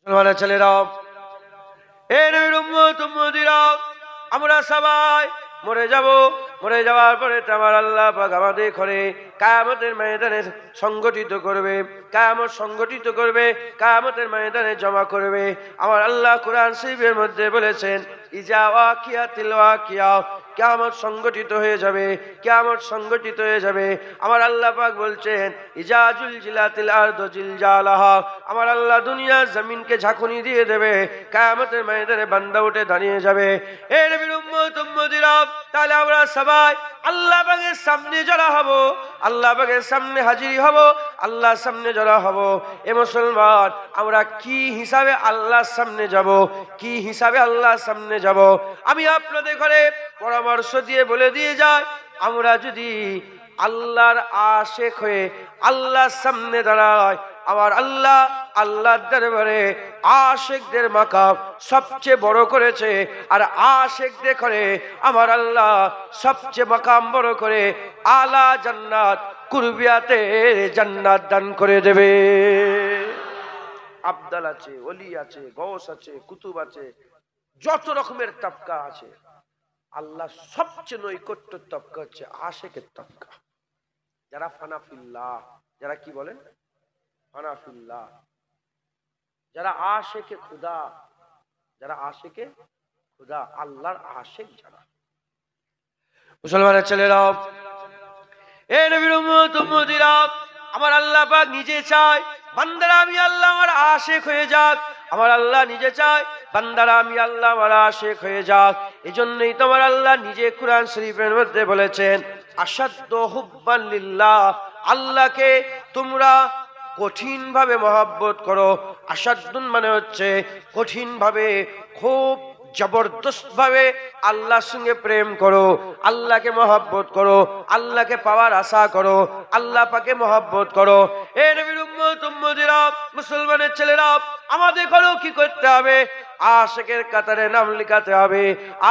মুসলমানের ছেলেরা, এ নবীর উম্মত উম্মতিরা, আমরা সবাই মরে যাব। মরে যাওয়ার পরে আমার আল্লাহ পাক আমাদের ঘরে কিয়ামতের ময়দানে সংগঠিত করবে, কিয়ামত সংগঠিত করবে, কিয়ামতের ময়দানে জমা করবে। আমার আল্লাহ কোরআন শরীফের মধ্যে বলেছেন, ইজা ওয়াকিয়াতিল ওয়াকিয়া, কিয়ামত সংগঠিত হয়ে যাবে, কিয়ামত সংগঠিত হয়ে যাবে। আমার আল্লাহ পাক বলছেন, ইজা জুলজিলাতিল আরদু জিলজালাহা, আমার আল্লাহ দুনিয়া জমিনকে ঝাঁকুনি দিয়ে দেবে, কিয়ামতের ময়দানে বান্দা উঠে দাঁড়িয়ে যাবে। এ নবীর উম্মত উম্মতিরা, তাহলে আমরা সবাই আল্লাহ পাকের সামনে জড়ো হব, আল্লাহ পাকের সামনে হাজির হব, আল্লাহর সামনে জড়ো হব। এ মুসলমান, আমরা কি হিসাবে আল্লাহর সামনে যাব? কি হিসাবে আল্লাহর সামনে যাব? আমি আপনাদের ঘরে পরামর্শ দিয়ে বলে দিয়ে যাই, আমরা যদি আল্লাহর আশিক হয়ে আল্লাহর সামনে দাঁড়াই, আমার আল্লাহ আল্লাহর দরবারে আশিকদের মাকাম সবচেয়ে বড় করেছে। আর আশিকদের করে আমার আল্লাহ সবচেয়ে মাকাম বড় করে আলা জান্নাত, কুরবিয়াতে জান্নাত দান করে দেবে। আব্দাল আছে, ওলি আছে, গৌস আছে, কুতুব আছে, যত রকমের তবকা আছে, আল্লাহ সবচেয়ে নৈকট্য তবকা হচ্ছে আশিকের তবকা। যারা ফানাফিল্লাহ, যারা কি বলেন ফানাফিল্লাহ, যারা আশিকে খুদা, যারা আশিকে খুদা, আল্লাহর আশিক যারা। মুসলমানের ছেলেরা, এ নবীর উম্মত উম্মতিরা, আমার আল্লাহ পাক নিজে চায় বান্দারা আমি আল্লাহ আমার আশিক হয়ে যাক। আমার আল্লাহ নিজে চায় বান্দারা আমি আল্লাহ আমার আশিক হয়ে যাক। এজন্যই তোমার আল্লাহ নিজে কুরআন শরীফের মধ্যে বলেছেন, আশাদ্দু হুব্বান লিল্লাহ, আল্লাহকে তোমরা কঠিন ভাবে মহব্বত করো। আশাদ্দুন মানে হচ্ছে কঠিন ভাবে, খুব জবরদস্ত ভাবে আল্লাহর সঙ্গে প্রেম করো, আল্লাহকে মহব্বত করো, আল্লাহকে পাওয়ার আশা করো, আল্লাহ পাকে মহব্বত করো। এ নবীর উম্মত উম্মতিরা, মুসলমানের ছেলেরা, আমাদের ঘরেও কি করতে হবে? আশিকের কাতারে নাম লিখাতে হবে,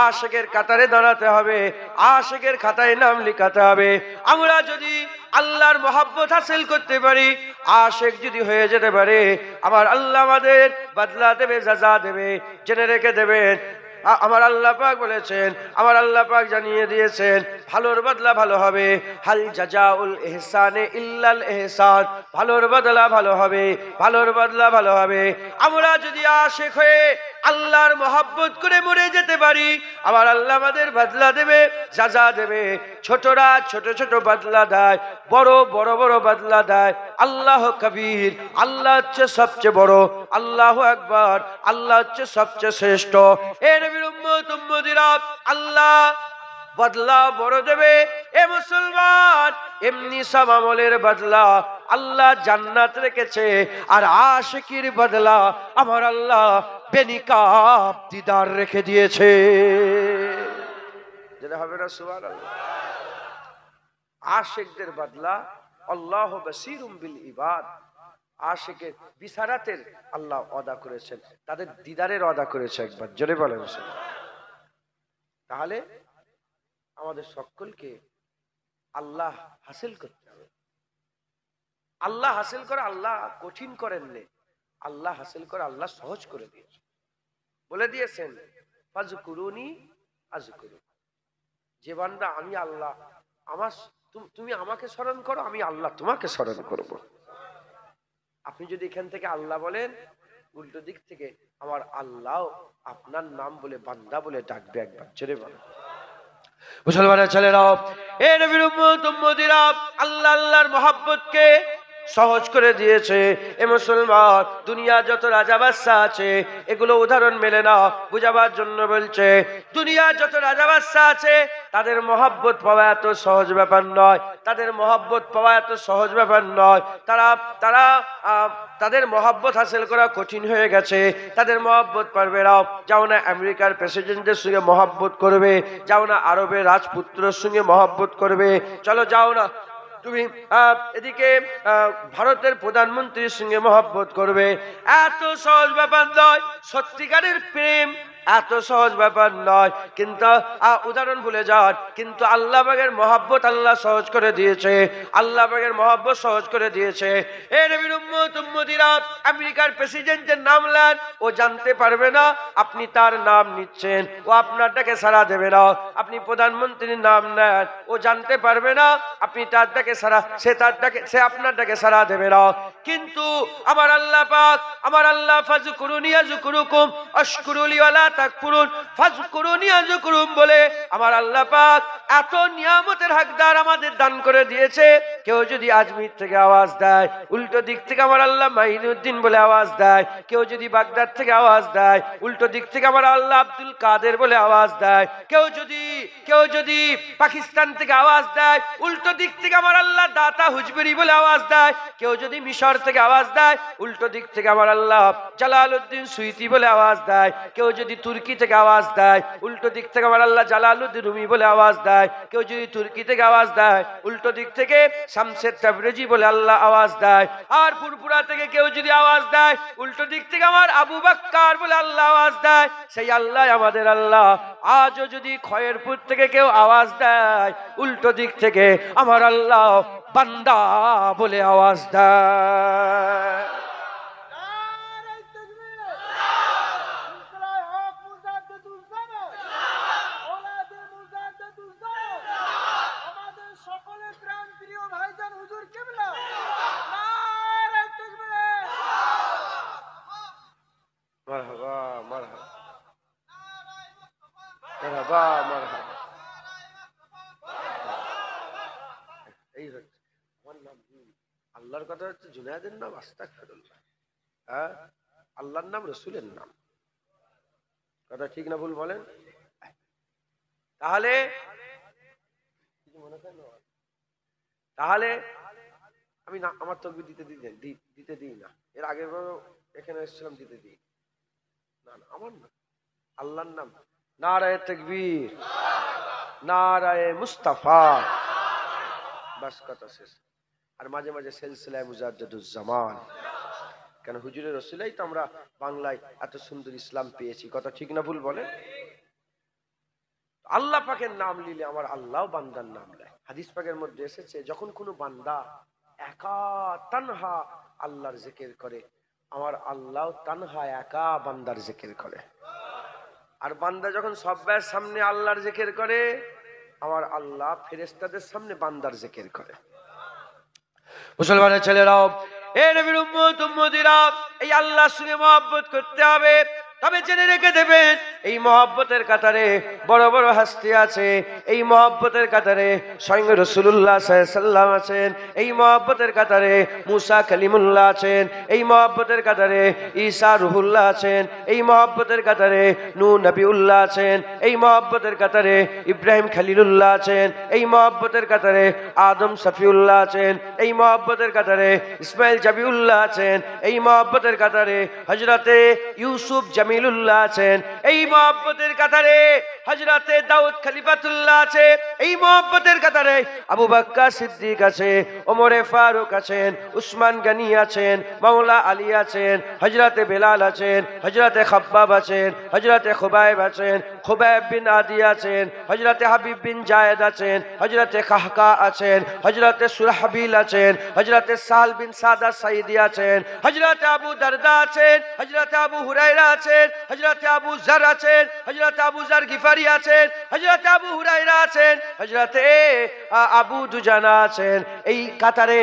আশিকের কাতারে দাঁড়াতে হবে, আশিকের খাতায় নাম লিখাতে হবে। আমরা যদি আল্লাহর মহব্বত হাসিল করতে পারি, আশিক যদি হয়ে যেতে পারে, আমার আল্লাহ আমাদের বদলা দেবে, সাজা দেবে, জেনে রেখে দেবেন। আমার আল্লাহ পাক বলেছেন, আমার আল্লাহ পাক জানিয়ে দিয়েছেন, ভালোর বদলা ভালো হবে। হাল জাজাউল ইহসানে ইল্লাল ইহসান, ভালোর বদলা ভালো হবে, ভালোর বদলা ভালো হবে। আমরা যদি আশিক হয়ে আল্লাহর মহব্বত করে মরে যেতে পারি, আমার আল্লাহ আমাদের বদলা দেবে, সাজা দেবে। ছোটরা ছোট ছোট বদলা দেয়, বড় বড় বড় বদলা দেয়। আল্লাহ কবীর, আল্লাহ হচ্ছে সবচেয়ে বড়। আল্লাহু আকবার, আল্লাহ হচ্ছে সবচেয়ে শ্রেষ্ঠ। এ নবীর উম্মত উম্মতিরা, আল্লাহ বদলা বড় দেবে। এ মুসলমান, এমনি সব আমলের বদলা আল্লাহ জান্নাত রেখেছে, আর আশিকির বদলা আমার আল্লাহ বেনিকাব দিদার রেখে দিয়েছে। যেটা হবে না সুবহানাল্লাহ। আশিকদের বদলা আল্লাহ বাসীরুম বিল ইবাদ, আশিকের বিসারাতের আল্লাহ ওয়াদা করেছেন, তাদের দিদারের ওয়াদা করেছে। একবার জোরে বলেন। তাহলে আমাদের সকলকে আল্লাহ হাসিল করতে হবে। আল্লাহ হাসিল করে আল্লাহ কঠিন করেননি, আল্লাহ হাসিল করে আল্লাহ সহজ করে দিয়েছে। বলে দিয়েছেন, ফাজকুরুনি আযকুরু, যে বান্দা আমি আল্লাহ, আমার তুমি আমাকে স্মরণ করো, আমি আল্লাহ তোমাকে স্মরণ করব। আপনি যদি এখান থেকে আল্লাহ বলেন, উল্টো দিক থেকে আমার আল্লাহ আপনার নাম বলে বান্দা বলে ডাকবে। একবার ছেড়ে বলেন। মুসলমানের ছেলেরাও, এ নবীর উম্মত উম্মতিরা, আল্লাহ আল্লাহর মহব্বতকে সহজ করে দিয়েছে। এ মুসলমান, দুনিয়া যত রাজা বাদশা আছে, এগুলো উদাহরণ মেলে না, বুঝাবার জন্য বলছে। দুনিয়া যত রাজা বাদশা আছে, তাদের মহব্বত পাওয়া এত সহজ ব্যাপার নয়, তাদের মহব্বত পাওয়া এত সহজ ব্যাপার নয়। তাদের মহব্বত হাসিল করা কঠিন হয়ে গেছে। তাদের মহব্বত পারবে না। যাও না আমেরিকার প্রেসিডেন্টের সঙ্গে মহব্বত করবে, যাও না আরবের রাজপুত্রের সঙ্গে মহব্বত করবে, চলো যাও না তুমি এদিকে ভারতের প্রধানমন্ত্রীর সঙ্গে মহব্বত করবে। এত সহজ ব্যাপার নয়। সত্যিকারের প্রেম এত সহজ ব্যাপার নয়, কিন্তু উদাহরণ ভুলে যান, কিন্তু আল্লাহ পাকের মহব্বত আল্লাহ সহজ করে দিয়েছে, আল্লাহ পাকের মহব্বত সহজ করে দিয়েছে। এ নবীর উম্মত উম্মতিরা, আমেরিকার প্রেসিডেন্টের নাম নেন, ও জানতে পারবে না আপনি তার নাম নিচ্ছেন, ও আপনার ডাকে সাড়া দেবে না। আপনি প্রধানমন্ত্রীর নাম নেন, ও জানতে পারবে না আপনি তার ডাকে সাড়া, সে আপনার ডাকে সাড়া দেবে না। কিন্তু আমার আল্লাহ পাক, আমার আল্লাহ ফাজকুরুনি আযকুরুকুম আশকুরুলি ওয়ালা তাকফুরুন ফাজকুরুনি আযকুরুম বলে আমার আল্লাহ পাক এত নিয়ামতের হকদার আমাদের দান করে দিয়েছে। কেউ যদি আজমির থেকে আওয়াজ দেয়, উল্টো দিক থেকে আমার আল্লাহ মাইনুদ্দিন বলে আওয়াজ দেয়। কেউ যদি বাগদাদ থেকে আওয়াজ দেয়, উল্টো দিক থেকে আমার আল্লাহ আব্দুল কাদের বলে আওয়াজ দেয়। কেউ যদি পাকিস্তান থেকে আওয়াজ দেয়, উল্টো দিক থেকে আমার আল্লাহ দাতা হুজবুরি বলে আওয়াজ দেয়। কেউ যদি মিশর থেকে আওয়াজ দেয়, উল্টো দিক থেকে আমার আল্লাহ জালালউদ্দিন সুইতি বলে আওয়াজ দেয়। কেউ যদি তুর্কি থেকে আওয়াজ দেয়, উল্টো দিক থেকে আমার আল্লাহ জালালউদ্দিন রুমি বলে আওয়াজ দেয়। কেউ যদি তুর্কি থেকে আওয়াজ দেয়, উল্টো দিক থেকে শামসেদ তাবরেজি বলে আল্লাহ আওয়াজ দেয়। আর ফুরফুরা থেকে কেউ যদি আওয়াজ দেয়, উল্টো দিক থেকে আমার আবু বকর বলে আল্লাহ আওয়াজ দেয়। সেই আল্লাহ আমাদের আল্লাহ। আজও যদি খয়েরপুর থেকে কেউ আওয়াজ দেয়, উল্টো দিক থেকে আমার আল্লাহ বান্দা বলে আওয়াজ দেয়। মারহাবা মারহাবা মারহাবা মারহাবা। এই হচ্ছে আমার নাম, আল্লাহর কথা হচ্ছে জুনায়েদের নাম আস্তাগফিরুল্লাহ, হ্যাঁ আল্লাহর নাম রসুলের নাম। কথা ঠিক না ভুল বলেন? তাহলে আমি না আমার তকবীর দিতে দিই না। এর আগের বার এখানে এসেছিলাম দিতে দিই না, আমার না, আল্লাহর নাম। নারায়ে তাকবীর, নারায়ে মুস্তাফা, বাস কথা শেষ। আর মাঝে মাঝে সিলসিলায়ে মুজাদ্দিদুজ্জামান, কেন হুজুরের রসুলাই তো আমরা বাংলায় এত সুন্দর ইসলাম পেয়েছি। কথা ঠিক না ভুল বলেন? আল্লাহ পাকের নাম নিলে আমার আল্লাহ বান্দার নাম নেয়। হাদিস পাকের মধ্যে এসেছে, যখন কোনো বান্দা একা তানহা আল্লাহর জিকির করে, আমার আল্লাহ তানহা একা বান্দার জিকির করে। আর বান্দা যখন সবার সামনে আল্লাহর জিকির করে, আমার আল্লাহ ফেরেশতাদের সামনে বান্দার জিকির করে। মুসলমানের ছেলেরাও, এ নবীর উম্মত উম্মতিরা, এই আল্লাহর সঙ্গে মহব্বত করতে হবে। তবে জেনে রেখে দেবেন, এই মহব্বতের কাতারে বড় বড় হাস্তি আছে। এই মহব্বতের কাতারে স্বয়ং রাসূলুল্লাহ সাল্লাল্লাহু আলাইহি ওয়াসাল্লাম আছেন। এই মহব্বতের কাতারে মুসা কালিমুল্লাহ আছেন। এই মহব্বতের কাতারে ঈসা রুহুল্লাহ আছেন। এই মহব্বতের কাতারে নূহ নবিউল্লাহ আছেন। এই মহব্বতের কাতারে ইব্রাহিম খলিলুল্লাহ আছেন। এই মহব্বতের কাতারে আদম শফিউল্লাহ আছেন। এই মহব্বতের কাতারে ইসমাইল জাবিউল্লাহ আছেন। এই মহব্বতের কাতারে হযরতে ইউসুফ জামিলুল্লাহ আছেন। এই মহব্বতের কাতারে হযরতে দাউদ খলিফাতুল্লাহ আছে। এই মহব্বতের কাতারে আবু বকর সিদ্দিক আছে, ওমরে ফারুক আছেন, উসমান গনি আছেন, মাওলা আলী আছেন, হযরতে বেলাল আছেন, হযরতে খাব্বাব আছেন, হযরতে খুবাইব আছেন, খুবাইব বিন আদি আছেন, হযরতে হাবিব বিন জায়েদ আছেন, হযরতে কাহকা আছেন, হযরতে সুরহাবিল আছেন, হযরতে সাল বিন সাদা সাইদি আছেন, হযরতে আবু দারদা আছেন, হযরতে আবু হুরায়রা আছেন, হযরতে আবু যার আছেন, হযরতে আবু যার গিফারি আছেন, হযরতে আবু হুরায়রা আছেন, হযরতে আবু দুজানা আছেন। এই কাতারে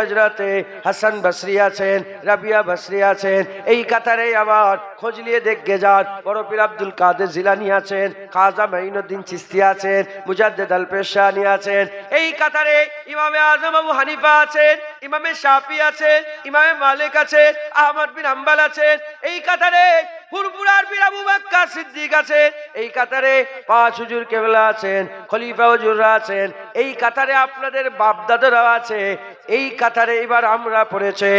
হযরতে হাসান বসরি আছেন, রাবিয়া বসরি আছেন। এই কাতারে আবার খোঁজ নিয়ে দেখে যান, বড় পীর আব্দুল কাদের জিলানী আছেন, খাজা মাইনুদ্দিন চিশতি আছেন, মুজাদ্দিদ আল পেশানি আছেন। এই কাতারে ইমামে আজম আবু হানিফা আছেন, ইমামে শাফি আছেন, ইমামে মালিক আছেন, আহমদ বিন হাম্বল আছেন। এই কাতারে ফুরফুরার পীর আবু বকর সিদ্দিক আছে। এই কাতারে পাঁচ হুজুর কেবলা আছেন, খলিফা হুজুররা আছেন, এই কাতারে আপনাদের বাপ দাদারা আছে, এই কাতারে এবার আমরা পড়েছে।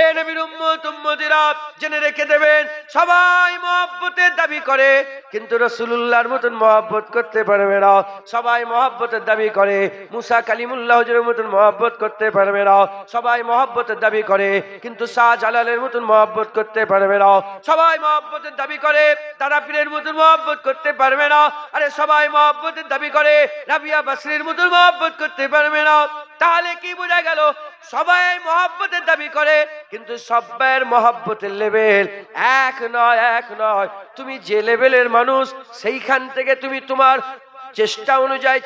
এ নবীর উম্মত উম্মতিরা জেনে রেখে দেবেন, সবাই মহব্বতের দাবি করে কিন্তু রাসূলুল্লাহর মতন মহব্বত করতে পারবে না। সবাই মহব্বতের দাবি করে, মুসা কালিমুল্লাহ হুজুরের মতন মহব্বত করতে পারবে না। সবাই মহব্বতের দাবি করে কিন্তু শাহজালালের মতন মহব্বত করতে পারবে না। সবাই মহব্বতের দাবি করে দাদা পীরের মতন মহব্বত করতে পারবে না। আরে সবাই মহব্বতের দাবি করে রাবিয়া বাসরীর মতন মহব্বত করতে পারবে না। তাহলে কি বোঝা গেল? সবাই মহব্বতের দাবি করে কিন্তু সবার মহব্বতের লেভেল এক নয়, এক নয়। তুমি যে লেভেলের মানুষ সেইখান থেকে তুমি তোমার চেষ্টা অনুযায়ী,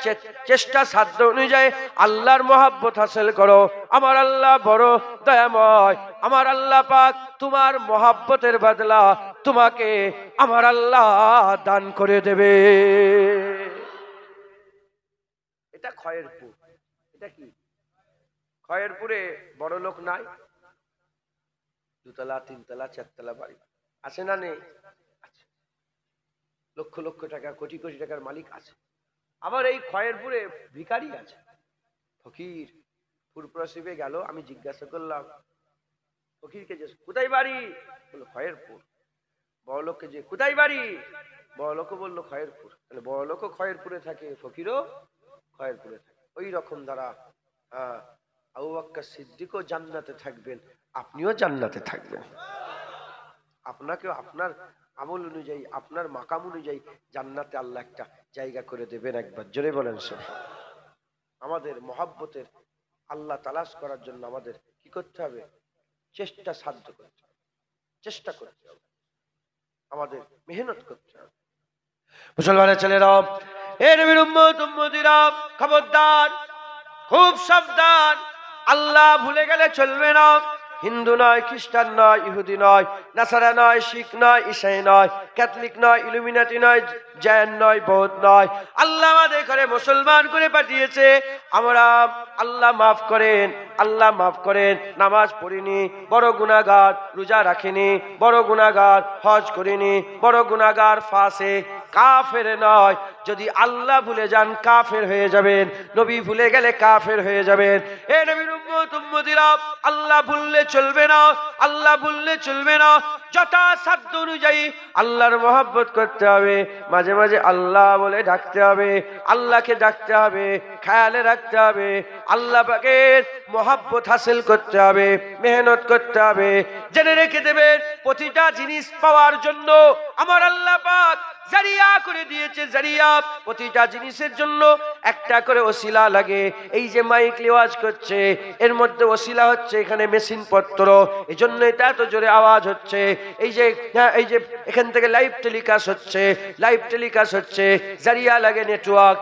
চেষ্টা সাধ্য অনুযায়ী আল্লাহর মহব্বত হাসিল করো। আমার আল্লাহ বড় দয়াময়, আমার আল্লাহ পাক তোমার মহব্বতের বদলা তোমাকে আমার আল্লাহ দান করে দেবে। এটা খয়েরপুর। এটা কি খয়েরপুরে বড় লোক নাই? দুতলা, তিনতলা, চারতলা বাড়ি আছে না নেই? লক্ষ লক্ষ টাকা, কোটি কোটি টাকার মালিক আছে। আবার এই খয়েরপুরে ভিখারি আছে, ফকির। ফুরপ্রসিবে গেল, আমি জিজ্ঞাসা করলাম ফকিরকে যে কোথায় বাড়ি, বললো খয়েরপুর। বড় লোককে যে কোথায় বাড়ি, বড় লোক বললো খয়েরপুর। তাহলে বড় লোকও খয়েরপুরে থাকে, ফকিরও খয়েরপুরে থাকে। ওই রকম দ্বারা আবু বকর সিদ্দিকও জান্নাতে থাকবেন, আপনিও জান্নাতে থাকবেন। আপনাকেও আপনার আমল অনুযায়ী, আপনার মাকাম অনুযায়ী জান্নাতে আল্লাহ একটা জায়গা করে দেবেন। একবার জোরে বলেন সুবহানাল্লাহ। আমাদের মহব্বতের আল্লাহ তালাশ করার জন্য আমাদের কি করতে হবে? চেষ্টা সাধ্য করতে হবে, চেষ্টা করতে হবে, আমাদের মেহনত করতে হবে। মুসলমানের ছেলেরা, এ নবীর উম্মত উম্মতিরা, খবরদার, খুব সাবধান। আল্লাহ ভুলে গেলে চলবে না। হিন্দু নয়, খ্রিস্টান নয়, ইহুদি নয়, নাসারা নয়, শিখ নয়, ঈসাই নয়, ক্যাথলিক নয়, ইলুমিনাটি নয়, জৈন নয়, বৌদ্ধ নয়। আল্লাহ আমাদের করে মুসলমান করে পাঠিয়েছে। আমরা আল্লাহ মাফ করেন, আল্লাহ মাফ করেন, নামাজ পড়িনি, বড় গুনাহগার, রোজা রাখিনি, বড় গুনাহগার, হজ করিনি, বড় গুনাহগার, ফাসিক, কাফের নয়। যদি আল্লাহ ভুলে যান কাফের হয়ে যাবেন, নবী ভুলে গেলে কাফের হয়ে যাবেন। এ নবীর উম্মত উম্মতিরা, আল্লাহ ভুললে চলবে না, আল্লাহ ভুললে চলবে না। যথাসাধ্য অনুযায়ী আল্লাহর মহব্বত করতে হবে। মাঝে মাঝে আল্লাহ বলে ডাকতে হবে, আল্লাহকে ডাকতে হবে, খেয়ালে রাখতে হবে। আল্লাহ পাকের মহব্বত হাসিল করতে হবে, মেহনত করতে হবে। জেনে রেখে দেবেন, প্রতিটা জিনিস পাওয়ার জন্য আমার আল্লাহ পাক জারিয়া করে দিয়েছে, জারিয়া। প্রতিটা জিনিসের জন্য একটা করে ওসিলা লাগে। এই যে মাইক লিওয়াজ করছে, এর মধ্যে ওসিলা হচ্ছে এখানে মেশিন পত্র, এই জন্য এটা এত জোরে আওয়াজ হচ্ছে। এই যে এখান থেকে লাইভ টেলিকাস্ট হচ্ছে, লাইভ টেলিকাস্ট হচ্ছে, জারিয়া লাগে নেটওয়ার্ক,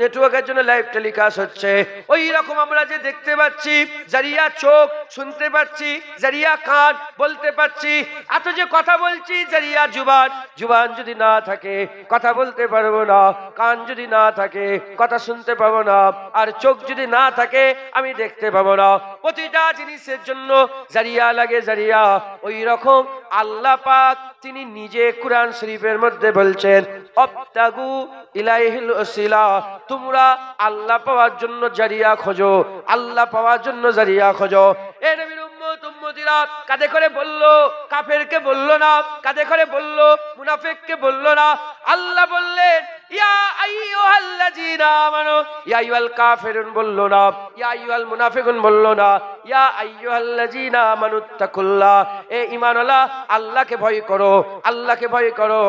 নেটওয়ার্কের জন্য লাইভ টেলিকাস্ট হচ্ছে। ওই রকম আমরা যে দেখতে পাচ্ছি, জারিয়া চোখ, শুনতে পাচ্ছি, জারিয়া কান, বলতে পাচ্ছি। এত যে কথা বলছি, জারিয়া জুবান, জুবান যদি না থাকে কথা বলতে পারবো না, কান যদি না থাকে কথা শুনতে পাবো না, আর চোখ যদি না থাকে আমি দেখতে পাবো না। প্রতিটা জিনিসের জন্য জারিয়া লাগে, জারিয়া। ওই রকম আল্লাহ পাক তিনি নিজে কুরআন শরীফের মধ্যে বলছেন, আবতাগু ইলাইহিল ওসিলা, তোমরা আল্লাহ পাওয়ার জন্য জারিয়া খোঁজো, আল্লাহ পাওয়ার জন্য জারিয়া খোঁজো। এ নবীর উম্মত উম্মতিরা কাঁধে করে বললো, কাফেরকে বললো না, কাঁধে করে বললো, মুনাফিককে বললো না। আল্লাহ বললেন ইয়া আইয়ুহাল্লাযীনা আমানু, ইয়া আইয়ুহাল কাফিরুন বললো না, ইয়া আইয়ুহাল মুনাফিকুন বললো না, ইয়া আইয়ুহাল্লাযীনা আমানুত্তাকুল্লাহ। এ ঈমানওয়ালা, আল্লাহকে ভয় করো, আল্লাহকে ভয় করো,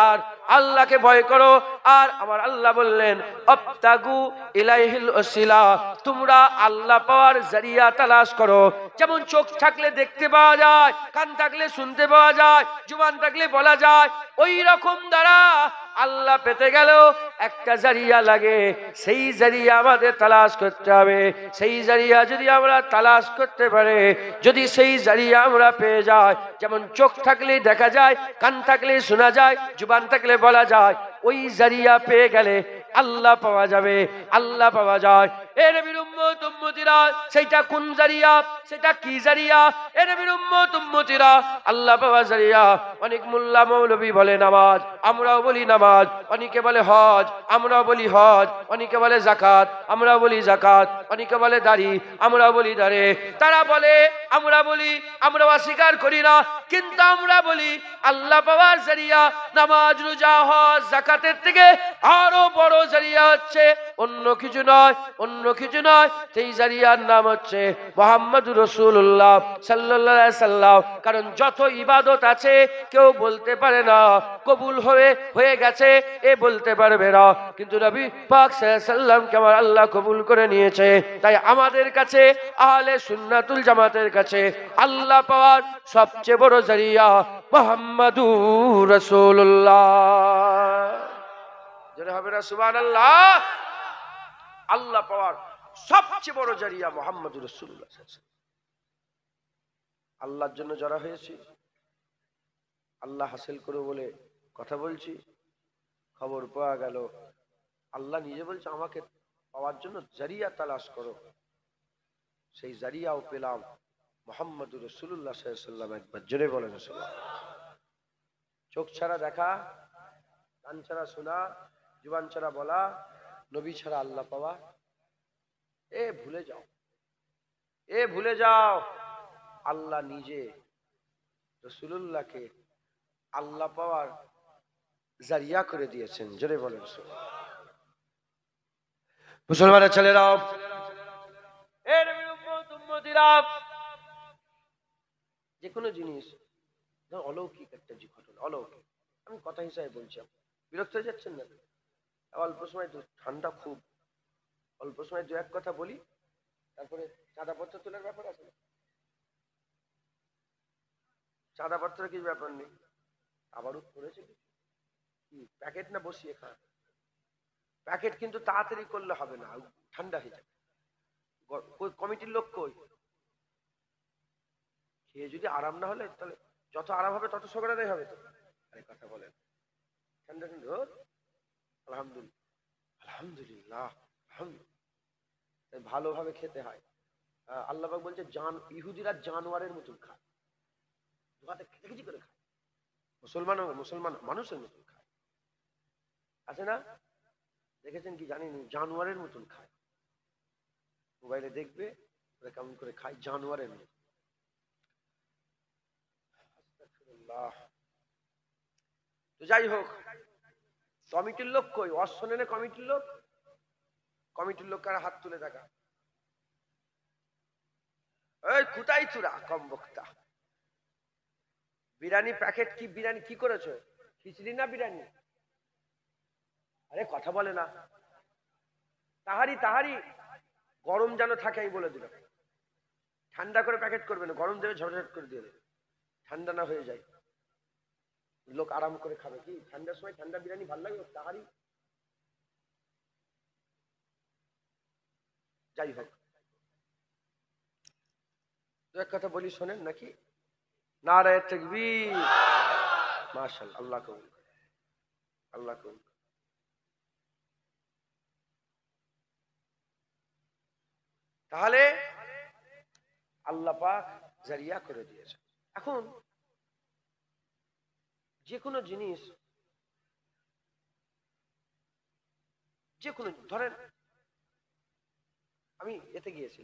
আর আল্লাহকে ভয় করো। আর আমার আল্লাহ বললেন আবতাগু ইলাইহিল ওসিলা, তোমরা আল্লাহ পাওয়ার জারিয়া তালাশ করো। যেমন চোখ থাকলে দেখতে পাওয়া যায়, কান থাকলে শুনতে পাওয়া যায়, জুবান থাকলে বলা যায়, ওই রকম দ্বারা আল্লাহ পেতে গেল একটা জারিয়া লাগে। সেই জারিয়া আমাদের তালাশ করতে হবে। সেই জারিয়া যদি আমরা তালাশ করতে পারে, যদি সেই জারিয়া আমরা পেয়ে যাই, যেমন চোখ থাকলে দেখা যায়, কান থাকলে শোনা যায়, জুবান থাকলে বলা যায়, ওই জারিয়া পেয়ে গেলে আল্লাহ পাওয়া যাবে, আল্লাহ পাওয়া যায়। এ নবীর উম্মত উম্মতিরা সেটা কোন জারিয়া, সেটা কি জারিয়া? এ নবীর উম্মত উম্মতিরা আল্লাহ পাওয়া জারিয়া। অনেক মোল্লা মৌলবী বলে নামাজ, আমরাও বলি নামাজ। অনেকে বলে হজ, আমরাও বলি হজ। অনেকে বলে যাকাত, আমরাও বলি যাকাত। অনেকে বলে দাড়ি, আমরাও বলি দাড়ি। তারা বলে, আমরা বলি, আমরা অস্বীকার করি না, কিন্তু আমরা বলি আল্লাহ পাওয়ার জারিয়া নামাজ, রোজা, হজ, যাকাতের থেকে আরো বড় জারিয়া হচ্ছে অন্য কিছু নয়, অন্য কিছু নয়। সেই জারিয়ার নাম হচ্ছে মুহাম্মদুর রাসূলুল্লাহ সাল্লাল্লাহু আলাইহি সাল্লাম। কারণ যত ইবাদত আছে কেউ বলতে পারে না কবুল হয়ে গেছে, এ বলতে পারবে না, কিন্তু নবী পাক সাল্লাল্লাহু আলাইহি সাল্লামকে আমার আল্লাহ কবুল করে নিয়েছে। তাই আমাদের কাছে, আহলে সুন্নাতুল জামাতের কাছে আল্লাহ পাওয়ার সবচেয়ে বড় জারিয়া মুহাম্মদুর রাসূলুল্লাহ। যারা হবে না সুবহানাল্লাহ। আল্লাহ পাওয়ার সবচেয়ে বড় জারিয়া মুহাম্মদুর রাসূলুল্লাহ। আল্লাহর জন্য যারা হয়েছি, আল্লাহ হাসিল করো বলে কথা বলছি, খবর পাওয়া গেল আল্লাহ নিজে বলছে আমাকে পাওয়ার জন্য জারিয়া তালাশ করো। সেই জারিয়াও পেলাম মুহাম্মদুর রাসূলুল্লাহ সাল্লাল্লাহু আলাইহি ওয়াসাল্লাম। একবার জোরে বলেন সুবহানাল্লাহ। চোখ ছাড়া দেখা, কান ছাড়া শোনা, জুবান ছাড়া বলা, নবী ছাড়া আল্লাহ পাওয়া, এ ভুলে যাও, এ ভুলে যাও। আল্লাহ নিজে রাসূলুল্লাহকে আল্লাহ পাওয়ার জারিয়া করে দিয়েছেন। জোরে বলেন সুবহানাল্লাহ। মুসলমানের ছেলেরাও, এ নবীর উম্মত উম্মতিরা, যে কোনো জিনিস অলৌকিক একটা ঘটনা, অলৌকিক, আমি কথা হিসাবে বলছি, বিরক্ত হয়ে যাচ্ছেন না? অল্প সময় তো ঠান্ডা খুব, অল্প সময় দু এক কথা বলি, তারপরে চাঁদাপত্র তোলার ব্যাপার আছে। চাঁদাপত্রের কিছু ব্যাপার নেই। আবারও করেছে কি প্যাকেট না বসিয়ে খান? প্যাকেট কিন্তু তাড়াতাড়ি করলে হবে না, ঠান্ডা হয়ে যাবে। কমিটির লোক কই? খেয়ে যদি আরাম না হলে, তাহলে যত আরাম হবে তত সগড়াদাই হবে তো। আরে কথা বলেন, ঠান্ডা ঠান্ডা রোদ, আলহামদুলিল্লাহ আলহামদুলিল্লাহ আলহামদুলিল্লাহ। ভালোভাবে খেতে হয়। আল্লাহ পাক বলছে ইহুদিরা জানোয়ারের মতন খায়, ধোয়াতে খেতে করে খায়। মুসলমান মানুষের মতন খায়, আছে না? দেখেছেন কি জানি, জানোয়ারের মতন খায়। মোবাইলে দেখবে কেমন করে খায়, জানোয়ারের মতন। তো যাই হোক, কমিটির লোক কই? অশ্বনে কমিটির লোক, কমিটির লোক কারা? হাত তুলে দেখা। এই কুতাই তুরা কম বক্তা। বিরিয়ানি প্যাকেট কি? বিরিয়ানি কি করেছো? খিচড়ি না বিরিয়ানি? আরে কথা বলে না। তাহারি তাহারি গরম যেন থাকে, আমি বলে দিলাম। ঠান্ডা করে প্যাকেট করবে না, গরম দেবে, ঝটঝট করে দিয়ে দেবে, ঠান্ডা না হয়ে যায়। লোক আরাম করে খাবে। কি ঠান্ডার সময় ঠান্ডা বিরিয়ানি ভালো লাগে? তাহারি। যাই হোক, দু এক কথা বলি শোনেন নাকি? নারায়ে তাকবীর, মাশাআল্লাহ, আল্লাহ কবুল করে, আল্লাহ কবুল। তাহলে আল্লাহ পাক জারিয়া করে দিয়েছে। এখন যে কোনো জিনিস, যে কোনো ধরেন, আমি এতে গিয়েছি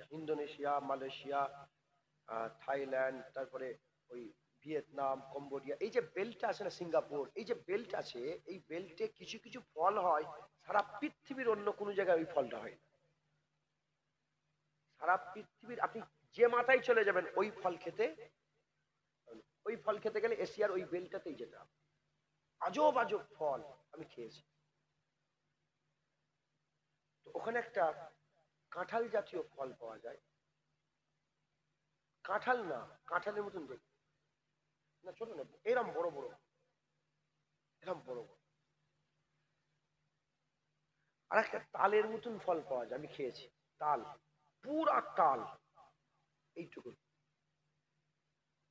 ইন্দোনেশিয়া, মালয়েশিয়া, থাইল্যান্ড, তারপরে ওই ভিয়েতনাম, কম্বোডিয়া, এই যে বেল্টটা আছে না, সিঙ্গাপুর, এই যে বেল্ট আছে, এই বেল্টে কিছু কিছু ফল হয় সারা পৃথিবীর অন্য কোনো জায়গায় ওই ফলটা হয় না। সারা পৃথিবীর আপনি যে মাথায় চলে যাবেন ওই ফল খেতে গেলে এশিয়ার ওই বেল্টটাতেই যেতে হবে। আজব আজব ফল আমি খেয়েছি। তো ওখানে একটা কাঁঠাল জাতীয় ফল পাওয়া যায়। কাঁঠাল না, কাঁঠালের মতন দেখতে না, ছোট না, এরম বড় বড়, এরম বড় বড়। আর একটা তালের মতন ফল পাওয়া যায়, আমি খেয়েছি। তাল, পুরা তাল এইটুকু।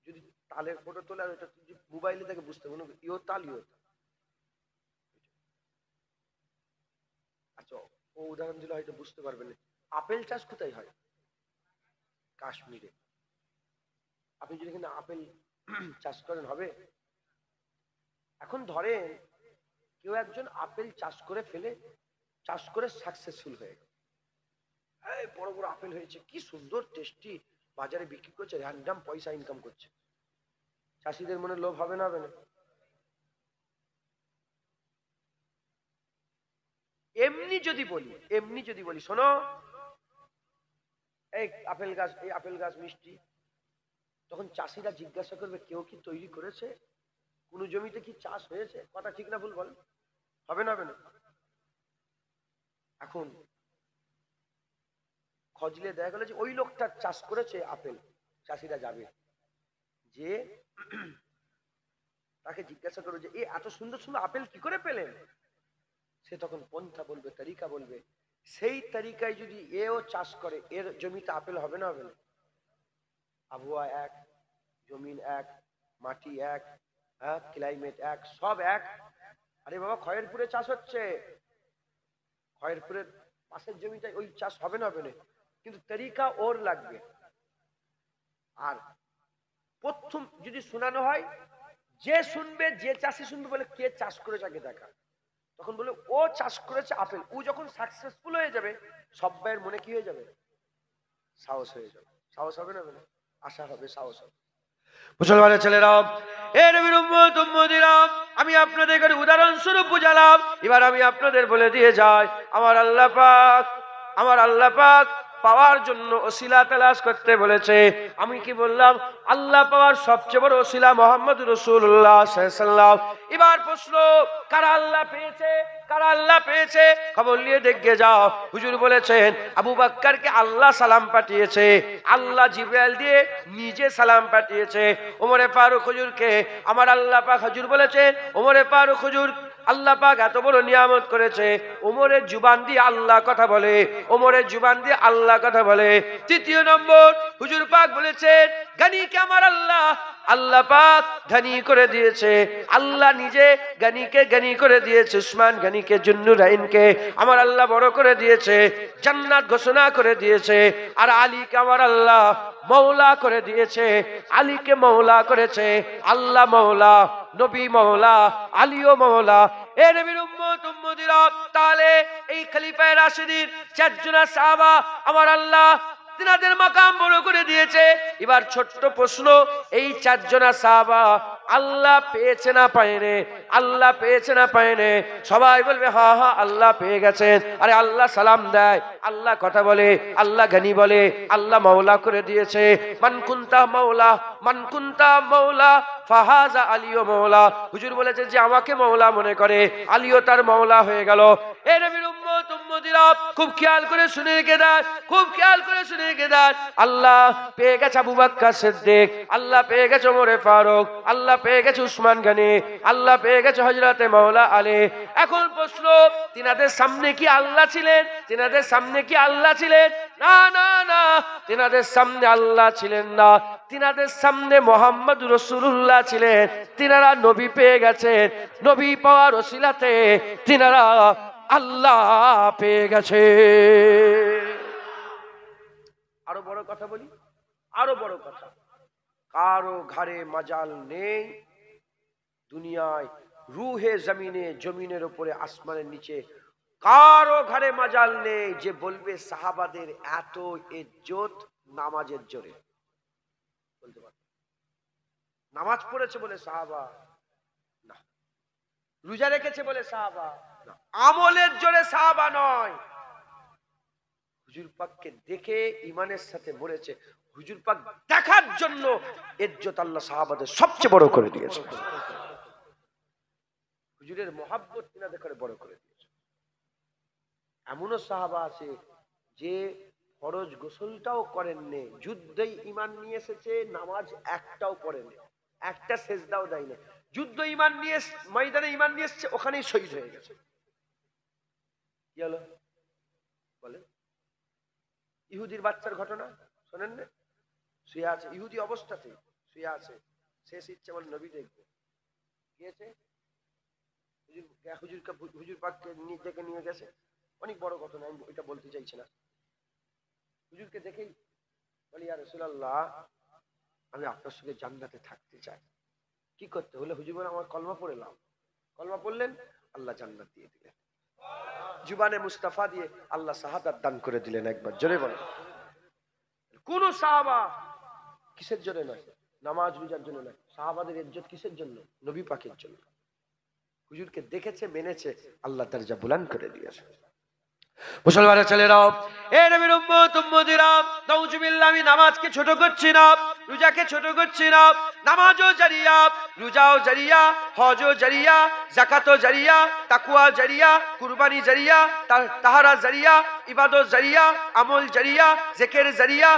যদি তালের ফটো তোলে আর ওটা মোবাইলে দেখে বুঝতে পারবো ইয়ো তাল। আচ্ছা, উদাহরণ দিলে হয়তো বুঝতে পারবেন না। আপেল চাষ কোথায় হয়? কাশ্মীরে। আপনি যদি এখানে আপেল চাষ করেন হবে? এখন ধরেন কেউ একজন আপেল চাষ করে ফেলে, চাষ করে সাকসেসফুল হয়ে গেল, এই বড় বড় আপেল হয়েছে, কি সুন্দর টেস্টি, বাজারে বিক্রি করছে, র্যান্ডাম পয়সা ইনকাম করছে। চাষিদের মনে লোভ হবে না? হবে না? এমনি যদি বলি শোনো, এই আপেল গাছ মিষ্টি, তখন চাষিরা জিজ্ঞাসা করবে কেউ কি তৈরি করেছে, কোন জমিতে কি চাষ হয়েছে? কথা ঠিক না ভুল বলেন? হবে না? হবে না? এখন খোঁজলে দেখা গেল যে ওই লোকটা চাষ করেছে আপেল। চাষিরা যাবে, যে তাকে জিজ্ঞাসা করবে যে এত সুন্দর সুন্দর আপেল কি করে পেলেন? সে তখন পন্থা বলবে, তরিকা বলবে। সেই তরিকায় যদি এও চাষ করে, এর জমিতে আপেল হবে না? হবে না? আবহাওয়া এক, জমিন এক, মাটি এক, হ্যাঁ, ক্লাইমেট এক, সব এক। আরে বাবা, খয়েরপুরে চাষ হচ্ছে, খয়েরপুরের পাশের জমিটায় ওই চাষ হবে না? হবে না? কিন্তু তরিকা ওর লাগবে। আর প্রথম যদি শোনানো হয়, যে শুনবে, যে চাষি শুনবে, বলে কে চাষ করেছে আগে দেখা, তখন বলে ও চাষ করেছে আপেল। ও যখন সাকসেসফুল হয়ে যাবে, সবাইয়ের মনে কি হয়ে যাবে? সাহস হয়ে যাবে। সাহস হবে না? হবে না? আশা হবে, সাহস হবে। মুসলমানের ছেলেরা, এ নবীর উম্মত উম্মতিরা, আমি আপনাদের কাছে উদাহরণ স্বরূপ বুঝালাম। এবার আমি আপনাদের বলে দিয়ে যাই, আমার আল্লাহ পাক পাওয়ার জন্য ওসিলা তালাশ করতে বলেছে। আমি কি বললাম? আল্লাহ পাওয়ার সবচেয়ে বড় ওসিলা মুহাম্মদুর রাসূলুল্লাহ সাল্লাল্লাহু আলাইহি ওয়াসাল্লাম। এবার প্রশ্ন, কারা আল্লাহ পেয়েছে? কারা আল্লাহ পেয়েছে? খবর নিয়ে দেখে যাও। হুজুর বলেছেন আবু বকরকে আল্লাহ সালাম পাঠিয়েছে, আল্লাহ জিবরাইল দিয়ে নিজে সালাম পাঠিয়েছে। ওমরে ফারুক হুজুরকে আমার আল্লাহ পাক, হুজুর বলেছেন ওমরে ফারুক হুজুর আল্লাহ পাক এত বড় নিয়ামত করেছে, ওমরের জুবান দিয়ে আল্লাহ কথা বলে, ওমরের জুবান দিয়ে আল্লাহ কথা বলে। তৃতীয় নম্বর, হুজুর পাক বলেছেন গানিকে আমার আল্লাহ পাক ধনী করে দিয়েছে, আল্লাহ নিজে গানিকে গানি করে দিয়েছে। উসমান গানিকে, জুন্নুরাইনকে আমার আল্লাহ বড় করে দিয়েছে, জান্নাত ঘোষণা করে দিয়েছে। আর আলীকে আমার আল্লাহ মওলা করে দিয়েছে, আলীকে মওলা করেছে। আল্লাহ মওলা, নবী মওলা, আলীও মওলা। এ নবীর উম্মত উম্মতিরা, তাহলে এই খলিফায়ে রাশিদিন চারজনা সাহাবা আমার আল্লাহ তিনাদের মাকাম বড় করে দিয়েছে। এবার ছোট্ট প্রশ্ন, এই চারজনা সাহাবা আল্লাহ পেয়েছে না পায়নি? আল্লাহ পেয়েছে না পায়নি? সবাই বলবে হ্যাঁ হ্যাঁ আল্লাহ পেয়ে গেছেন। আরে আল্লাহ সালাম দেয়, আল্লাহ কথা বলে, আল্লাহ গানি বলে, আল্লাহ মাওলা করে দিয়েছে। মান কুনতা মাওলা ফাহাজা আলিও মাওলা। হুজুর বলেছে যে আমাকে মাওলা মনে করে, আলীও তার মাওলা হয়ে গেল। এ নবীর উম্মত উম্মতিরা, খুব খেয়াল করে শুনে রেখে দেন, খুব খেয়াল করে শুনে রেখে দেন। আল্লাহ পেয়ে গেছে আবু বকর সিদ্দিক, আল্লাহ পেয়ে গেছে ওমরে ফারুক, আল্লাহ পেয়ে গেছে উসমান গনি, আল্লাহ পেয়ে গেছে হযরতে মাওলা আলী। এখন প্রশ্ন, তিনাদের সামনে কি আল্লাহ ছিলেন? তিনাদের সামনে কি আল্লাহ ছিলেন? না না না, তিনাদের সামনে আল্লাহ ছিলেন না, তিনাদের সামনে মুহাম্মদুর রাসূলুল্লাহ ছিলেন। তিনারা নবী পেয়ে গেছেন, নবী পাওয়ার ওসিলাতে তিনারা আল্লাহ পেয়ে গেছে। আরো বড় কথা বলি, আরো বড় কথা, কারো ঘরে মাজাল নেই দুনিয়ায়, রুহে জমিনে, জমিনের উপরে, আসমানের নিচে, কারো ঘরে মাজাল নেই যে বলবে সাহাবাদের এত ইজ্জত নামাজের জোরে। বলতে পারবে নামাজ পড়েছে বলে সাহাবা না, রোজা রেখেছে বলে সাহাবা না, আমলের জোরে সাহাবা নয়। হুজুর পাককে দেখে ইমানের সাথে মরেছে, হুজুর পাক দেখার জন্য ইজ্জত আল্লাহ সাহাবাদের সবচেয়ে বড় করে দিয়েছে। হুজুরের মহাব্বত তিনাদের করে বড় করে দিয়েছে। এমনও সাহাবা আছে যে ফরজ গোসলটাও করেননি, যুদ্ধেই ইমান নিয়ে এসেছে, নামাজ একটাও পড়েনি, একটা সেজদাও দেয়নি, যুদ্ধ ইমান নিয়ে ময়দানে ইমান নিয়ে এসেছে, ওখানেই শহীদ হয়ে গেছে। কি হলো বলে? ইহুদির বাচ্চার ঘটনা শোনেন না? শুয়ে আছে, ইহুদি অবস্থাতে শুয়ে আছে, শেষ ইচ্ছে বলে নবী দেখবো, গিয়েছে হুজুর পাককে ডেকে নিয়ে গেছে, অনেক বড় ঘটনা, আমি ওইটা বলতে চাইছি না। হুজুরকে দেখেই বলি, ইয়া রাসূলুল্লাহ, আমি আপনার সঙ্গে জান্নাতে থাকতে চাই। কি করতে হলে? হুজুর বলে, আমার কলমা পড়ে নাও। কলমা পড়লেন, আল্লাহ জান্নাত দিয়ে দিলেন। জুবানে মুস্তাফা দিয়ে আল্লাহ শাহাদাত দান করে দিলেন। একবার জোরে বলেন। কোন সাহাবা কিসের জন্য নয়? নামাজ রোজার জন্য নয়। সাহাবাদের ইজ্জত কিসের জন্য? নবী পাকের জন্য। হুজুরকে দেখেছে, মেনেছে, আল্লাহ দরজা বুলন্দ করে দিয়েছে। মুসলমানের ছেলেরাও, এ নবীর উম্মত উম্মতিরা, নাউজুবিল্লাহ, আমি নামাজকে ছোট করছি না, রোজাকে ছোট করছি না। নামাজও জারিয়া, রোজাও জারিয়া, হজও জারিয়া, যাকাতও জারিয়া, তাকওয়া জারিয়া, কুরবানি জারিয়া, তাহারা জারিয়া, ইবাদত জারিয়া, আমল জারিয়া, জিকির জারিয়া,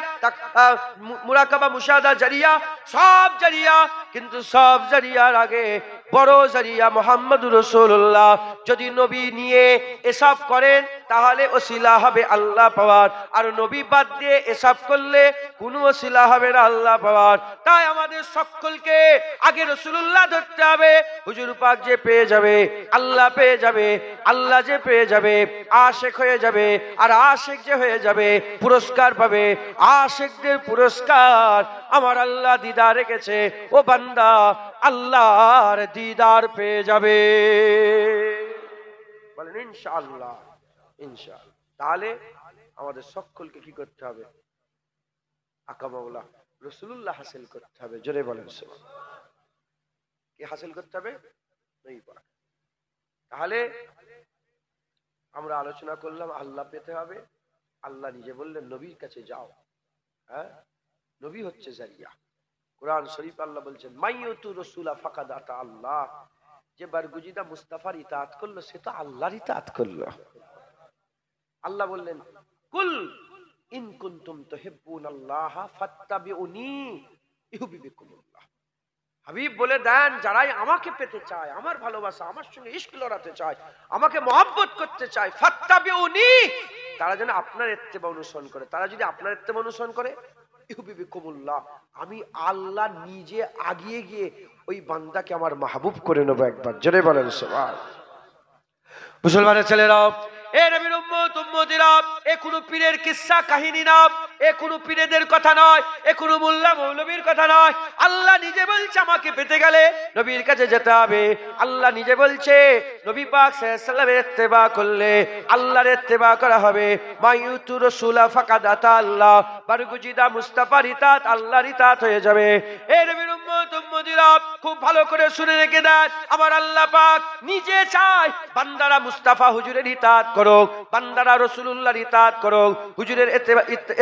মুরাকাবা মুশাহাদা জারিয়া, সব জারিয়া। কিন্তু সব জারিয়ার আগে বড় জারিয়া মুহাম্মদুর রাসূলুল্লাহ। যদি নবী নিয়ে এসব করেন তাহলে ওসিলা হবে আল্লাহ পাওয়ার, আর নবী বাদ দিয়ে এসব করলে কোনো ওসিলা হবে না আল্লাহ পাওয়ার। তাই আমাদের সকলকে আগে রাসূলুল্লাহ ধরতে হবে। হুজুর পাক যে পেয়ে যাবে, আল্লাহ পেয়ে যাবে, আল্লাহ যে পেয়ে যাবে, আশিক হয়ে যাবে, আর আশিক যে হয়ে যাবে পুরস্কার পাবে। আশিকদের পুরস্কার আমার আল্লাহ দিদার রেখেছে। ও বান্দা, আল্লাহর দিদার পেয়ে যাবে। বলেন ইনশাআল্লাহ, ইনশাআল্লাহ। তাহলে আমাদের সকলকে কি করতে হবে? আকামাউলা রাসূলুল্লাহ হাসিল করতে হবে। জোরে বলেন সুবহানাল্লাহ। কি হাসিল করতে হবে? নবী পাক। তাহলে আমরা আলোচনা করলাম আল্লাহ পেতে হবে। আল্লাহ নিজে বললেন নবীর কাছে যাও। হ্যাঁ, নবী হচ্ছে জারিয়া। কোরআন শরীফ আল্লাহ বলছেন, মাইয়ুতু রাসূলা ফাকাদ আতা আল্লাহ। যে বারগুজিদা মুস্তাফার ইতাআত করলো, সে তো আল্লাহর ইতাআত করলো। আল্লাহ বললেন, কুল ইন কুনতুম তুহিব্বুনাল্লাহ ফাত্তাবিউনি ইউহিব্বুকুমুল্লাহ। হাবিব বলে দেন, যারাই আমাকে পেতে চায়, আমার ভালোবাসা, আমার সঙ্গে ইশক লড়াতে চায়, আমাকে মহব্বত করতে চায়, ফাত্তাবিউনি, তারা যেন আপনার ইত্তেবা অনুসরণ করে। তারা যদি আপনার ইত্তেবা অনুসরণ করে, ইউহিব্বুকুমুল্লাহ, আমি আল্লাহ নিজে আগিয়ে গিয়ে ওই বান্দাকে আমার মাহবুব করে নেব। একবার জোরে বলেন সুবহানাল্লাহ। মুসলমানের ছেলেরাও, এ নবীর উম্মত উম্মতিরা, এ কোনো পীরের কিসসা কাহিনী না, এ কোনো পীরেদের কথা নয়, এ কোনো মোল্লা মৌলবীর কথা নয়। আল্লাহ নিজে বলছে আমাকে পেতে গেলে নবীর কাছে যেতে হবে। আল্লাহ নিজে বলছে নবী পাক সাল্লাল্লাহু আলাইহি ওয়াসাল্লামের ইত্তেবা করলে আল্লাহর ইত্তেবা করা হবে। মাইয়ুতু রাসূলা ফাকাদ আতা আল্লাহ, বারগুজিদা মুস্তাফার ইতাআত আল্লাহর ইতাআত হয়ে যাবে। এ নবীর উম্মত উম্মতিরা, খুব ভালো করে শুনে রেখে দেন, আমার আল্লাহ পাক নিজে চায় বান্দারা মুস্তাফা হুজুরের ইতাআত করুক, বান্দারা রাসূলুল্লাহর ইতাআত করুক, হুজুরের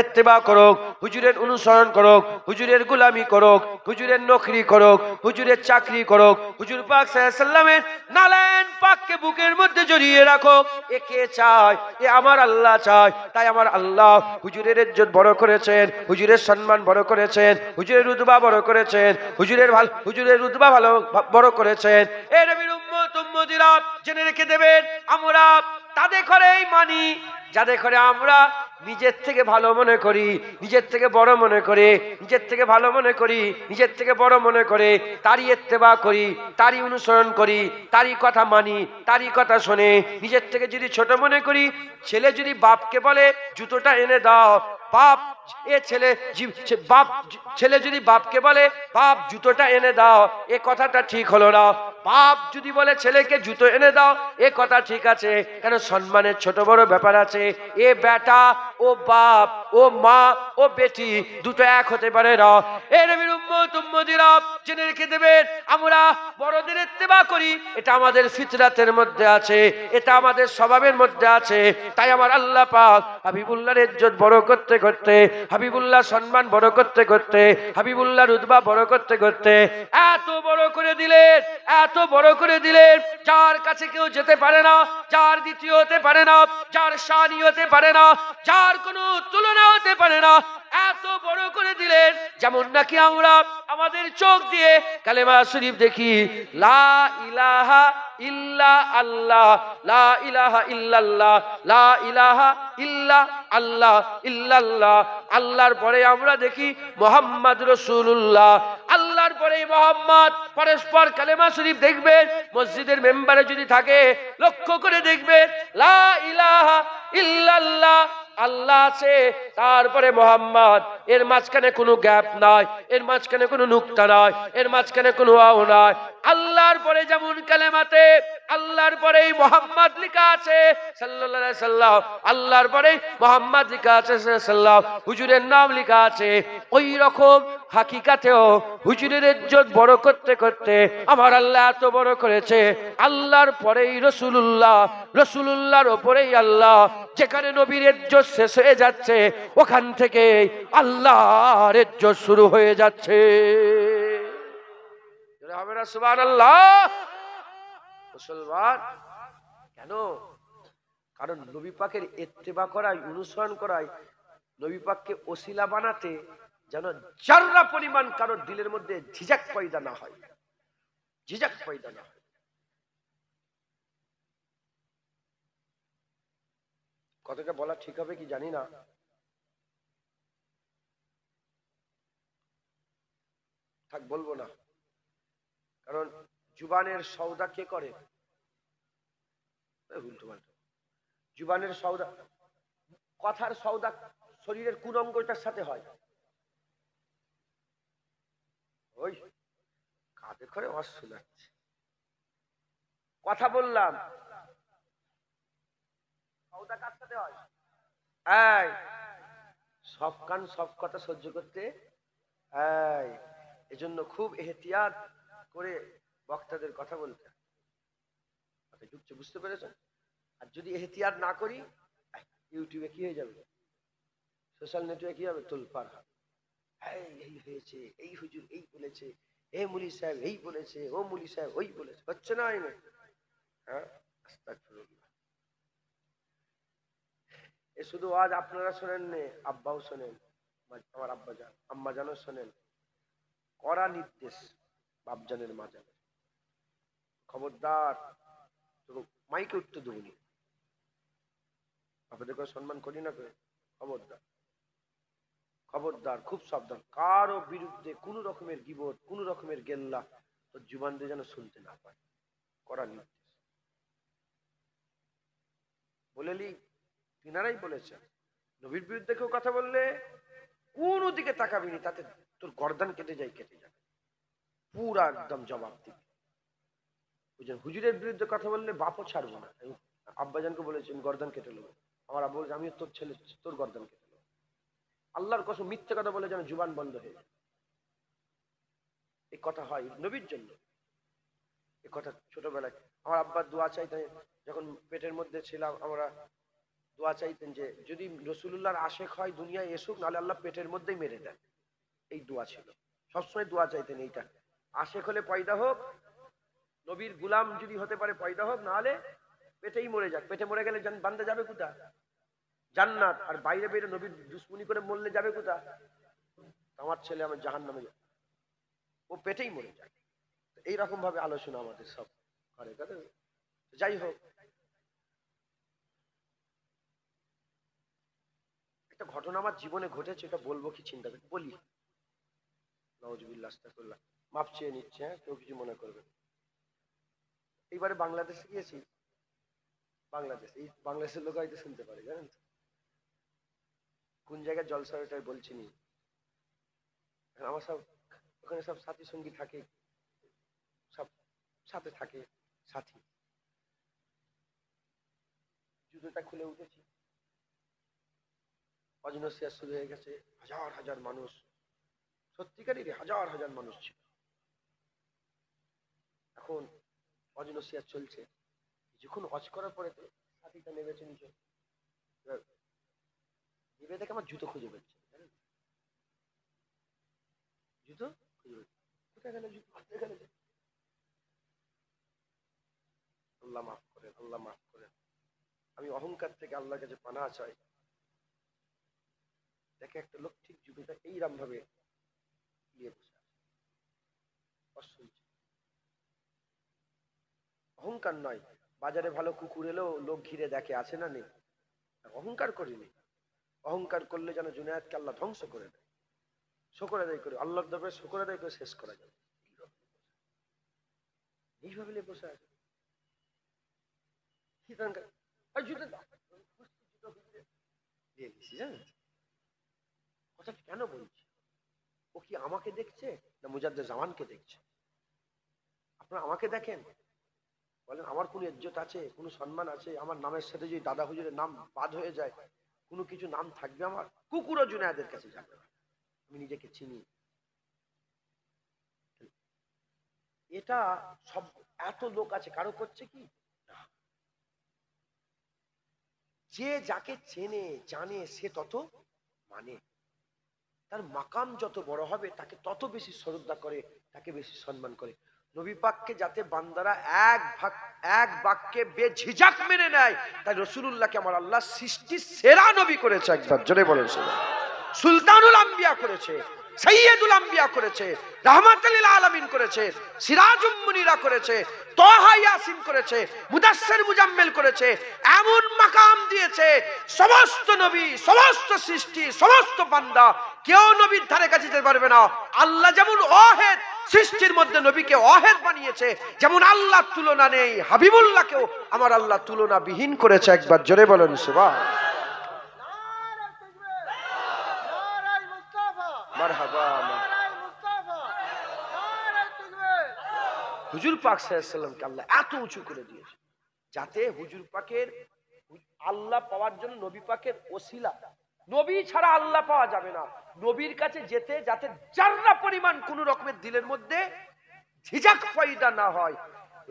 ইত্তেবা করুক, হুজুরের অনুসরণ করুক, হুজুরের গোলামি করুক, হুজুরের নকরি করুক, হুজুরের চাকরি করুক। হুজুর পাক সাল্লাল্লাহু আলাইহি ওয়াসাল্লামের নালায়েন পাককে বুকের মধ্যে জড়িয়ে রাখো। এ কে চায়? এ আমার আল্লাহ চায়। তাই আমার আল্লাহ হুজুরের ইজ্জত বড় করেছেন, হুজুরের সম্মান বড় করেছেন, হুজুরের রুতবা বড় করেছেন, হুজুরের রুতবা ভালো বড় করেছেন। এ নবীর উম্মত উম্মতিরা, জেনে রেখে দেবেন, আমরা তাদের ঘরেই মানি যাদের ঘরে আমরা নিজের থেকে ভালো মনে করি, নিজের থেকে বড় মনে করে, নিজের থেকে ভালো মনে করি, নিজের থেকে বড় মনে করে, তারই ইত্তেবা করি, তারই অনুসরণ করি, তারই কথা মানি, তারই কথা শুনে। নিজের থেকে যদি ছোট মনে করি, ছেলে যদি বাপকে বলে জুতোটা এনে দাও, বাপ ছেলে যদি বাপকে বলে বাপ জুতোটা এনে দাও, এ কথাটা ঠিক হলো না। বাপ যদি বলে ছেলেকে জুতো এনে দাও, এ কথা ঠিক আছে, কেন সম্মানের ছোট বড় ব্যাপার আছে। এ বেটা ও বাপ, ও মা ও বেটি দুটো এক হতে পারে না। এ নবীর উম্মত উম্মতিরা, জেনে রেখে দেবেন, আমরা বড়দের ইত্তেবা করি, এটা আমাদের ফিতরাতের মধ্যে আছে, এটা আমাদের স্বভাবের মধ্যে আছে। তাই আমার আল্লাহ পাক হাবিবুল্লাহর ইজ্জত বড় করতে করতে, হাবিবুল্লাহ সম্মান বড় করতে করতে, হাবিবুল্লাহ রুতবা বড় করতে করতে এত বড় করে দিলেন, এত বড় করে দিলেন, যার কাছে কেউ যেতে পারে না, যার দ্বিতীয় হতে পারে না, যার শানি হতে পারে না, যার কোনো তুলনা হতে পারে না, এত বড় করে দিলেন। যেমন নাকি আমরা আমাদের চোখ দিয়ে কালেমা শরীফ দেখি, লা ইলাহা ইল্লা আল্লাহ, লা ইলাহা ইল্লাল্লাহ, লা ইলাহা ইল্লা আল্লাহ, ইল্লাল্লাহ। আল্লাহর পরে আমরা দেখি মুহাম্মদ রাসূলুল্লাহ। আল্লাহ আল্লাহর পরেই মোহাম্মদ। পরস্পর কালেমা শরীফ দেখবেন মসজিদের মেম্বারে যদি থাকে লক্ষ্য করে দেখবেন লা ইলাহা ইল্লাল্লাহ, আল্লাহ আছে, তারপরে মোহাম্মদ, এর মাঝখানে কোনো গ্যাপ নাই, এর মাঝখানে কোনো নুকতা নাই, এর মাঝখানে কোনো ওয়াও নাই। আল্লাহর পরে যেমন কালেমাতে আল্লাহর পরেই মোহাম্মদ লেখা আছে সাল্লাল্লাহু আলাইহি সাল্লাম, আল্লাহর পরেই মোহাম্মদ লেখা আছে সাল্লাল্লাহু, হুজুরের নাম লেখা আছে, ওই রকম হাকিকাতেও হুজুরের ইজ্জত বড় করতে করতে আমার আল্লাহ এত বড় করেছে, আল্লাহর পরেই রাসূলুল্লাহ, রাসূলুল্লাহর উপরেই আল্লাহ। যেখানে নবীর ইজ্জত শেষ হয়ে যাচ্ছে ওখান থেকে আল্লাহর ইজ্জত শুরু হয়ে যাচ্ছে। হবে না সুবহানাল্লাহ? মুসলমান কেন? কারণ নবী পাকের ইত্তেবা করাই, অনুসরণ করাই, নবী পাককে ওসিলা বানাতে যেন জাররা পরিমাণ কারোর দিলের মধ্যে ঝিঝাক পয়দা না হয়, ঝিঝাক পয়দা না হয়। কথাটা বলা ঠিক হবে কি জানি না, থাক বলবো না, কারণ জুবানের সওদা কে করে? জুবানের সওদা, কথার সওদা শরীরের কোন অঙ্গটার সাথে হয়? ওই কাঁধে করে অশোনাচ্ছে কথা বললাম, সওদা কার সাথে হয়? এই সব কান সব কথা সহ্য করতে, এই এজন্য খুব এহতিয়াত করে বক্তাদের কথা বলতে ঢুকছে, বুঝতে পেরেছেন? আর যদি এহতিয়াত না করি ইউটিউবে কি হয়ে যাবে, সোশ্যাল নেটওয়ার্কে কি হবে, তোলপাড় হবে, এই হয়েছে, এই হুজুর এই বলেছে, এ মুলি সাহেব এই বলেছে, ও মুলি সাহেব ওই বলেছে, হচ্ছে না? হ্যাঁ, আস্তাগফিরুল্লাহ। এ শুধু আজ আপনারা শোনেন নে, আব্বাও শোনেন, আমার আব্বা জান আম্মা জানও শোনেন, কড়া নির্দেশ বাপজানের মা জানের, খবরদার মাইকে উঠতে দেবনি, আপনাদের করে সম্মান করি না করে, খবরদার খবরদার, খুব সাবধান, কারো বিরুদ্ধে কোন রকমের গীবত, কোন রকমের গেল্লা তোর জুবান দিয়ে যেন শুনতে না পায়, কড়া নির্দেশ। বলেলি তিনারাই বলেছেন নবীর বিরুদ্ধে কেউ কথা বললে কোন দিকে তাকাবিনি, তাতে তোর গর্দান কেটে যায়, কেটে যাবে, পুরা একদম জবাব দিবি। হুজুরের বিরুদ্ধে কথা বললে বাপও ছাড়বো না, আব্বাজানকে বলেছেন গর্দান কেটে নেবো, আমার আব্বা বলছে আমিও তোর ছেলে, তোর গর্দান কেটে নেবো। আল্লাহর কসম মিথ্যে কথা বলে যেন জুবান বন্ধ হয়ে যায়, এই কথা হয় নবীর জন্য। এই কথা ছোটবেলায় আমার আব্বার দোয়া চাইতেন, যখন পেটের মধ্যে ছিলাম আমরা দোয়া চাইতেন যে যদি রাসূলুল্লাহর আশেক হয় দুনিয়ায় এসুক, নাহলে আল্লাহ পেটের মধ্যেই মেরে দেন, এই দোয়া ছিল, সবসময় দোয়া চাইতেন এইটা, আশেক হলে পয়দা হোক, নবীর গুলাম যদি হতে পারে পয়দা হোক, নাহলে পেটেই মরে যাক, পেটে মরে গেলে বান্দা যাবে কোথায়? জান্নাত। আর বাইরে বাইরে নবীর দুশ্মনী করে মরলে যাবে কোথায়? আমার ছেলে আমার জাহান্নামে যাবে, ও পেটেই মরে যায়। এইরকম ভাবে আলোচনা আমাদের সব করে, যাই হোক, একটা ঘটনা আমার জীবনে ঘটেছে, এটা বলবো কি চিন্তা করে বলি, নাউজুবিল্লাহ আস্তাগফিরুল্লাহ, মাফ চেয়ে নিচ্ছে, হ্যাঁ, কেউ কিছু মনে করবে। এইবারে বাংলাদেশে গিয়েছি, বাংলাদেশ, এই বাংলাদেশের লোক হয়তো শুনতে পারে, জানেন তো কোন জায়গায় জলসা, এটাই বলছি নি। আমার সব ওখানে সব সাথী সঙ্গী থাকে, সব সাথে থাকে সাথী, জুতোটা খুলে উঠেছি, অজনসিয়া শুরু হয়ে গেছে, হাজার হাজার মানুষ, সত্যিকারই হাজার হাজার মানুষ ছিল। এখন অজনসিয়া চলছে, যখন অজ করার পরে তো সাথীটা নেমেছে নিচে, নেমে দেখে আমার জুতো খুঁজে পেয়েছে, জুতো খুঁজে পেয়েছে, কোথায় গেল জুতো, কোথায় গেল? আল্লাহ মাফ করেন, আল্লাহ মাফ করেন, আমি অহংকার থেকে আল্লাহর কাছে পানাহ চাই। দেখে একটা লোক ঠিক জুতোটা এইরকম ভাবে নিয়ে বসে আছে, অহংকার নয়, বাজারে ভালো কুকুর এলেও লোক ঘিরে দেখে আছে না নেই, অহংকার করিনি, অহংকার করলে যেন জুনায়েদকে আল্লাহ ধ্বংস করে দেয়। শুকর আদায় করে আল্লাহর দরবারে শুকর আদায় করে শেষ করা যাবে। এইভাবে বসে আছে কথা কেন বলছি? ও কি আমাকে দেখছে না মুজাদ্দেদ জামানকে দেখছে? আপনারা আমাকে দেখেন, বলেন আমার কোনো ইজ্জত আছে, কোনো সম্মান আছে? আমার নামের সাথে যদি দাদা হুজুরের নাম বাদ হয়ে যায়, কোনো কিছু নাম থাকবে আমার? কুকুরও জুনায়েদের কাছে যাবে না। আমি নিজেকে চিনি। এটা সব এত লোক আছে, কারো করছে কি? যে যাকে চেনে জানে সে তত মানে, তার মাকাম যত বড় হবে তাকে তত বেশি শ্রদ্ধা করে, তাকে বেশি সম্মান করে। নবী পাককে যাতে বান্দারা এক বাক্যে বেঝিঝাক মেনে নেয়, তাই রাসূলুল্লাহকে আমার আল্লাহ সৃষ্টির সেরা নবী করেছে। একবার জোরে বলেন সুলতানুল আম্বিয়া করেছে, সাইয়্যিদুল আম্বিয়া করেছে, রাহমাতুল লিল আলামিন করেছে, সিরাজুম মুনিরা করেছে, তাহা ইয়াসিন করেছে, মুদাসসির মুজাম্মিল করেছে। এমন মাকাম দিয়েছে সমস্ত নবী, সমস্ত সৃষ্টি, সমস্ত বান্দা কেউ নবীর ধারে কাছে যেতে পারবে না। আল্লাহ যেমন ওয়াহিদ, সৃষ্টির মধ্যে নবীকে ওয়াহিদ বানিয়েছে, যেমন আল্লাহর তুলনা নেই, হাবিবুল্লাহকেও আমার আল্লাহ তুলনা বিহীন করেছে। একবার জোরে বলেন সুবহান। হুজুর পাক সাল্লাল্লাহু আলাইহি ওয়াসাল্লামকে আল্লাহ এত উঁচু করে দিয়েছে যাতে হুজুর পাকের আল্লাহ পাওয়ার জন্য নবী পাকের ওসিলা, নবী ছাড়া আল্লাহ পাওয়া যাবে না। নবীর কাছে যেতে যাতে জাররা পরিমাণ কোন রকমের দিলের মধ্যে ঝিঝাক পয়দা না হয়,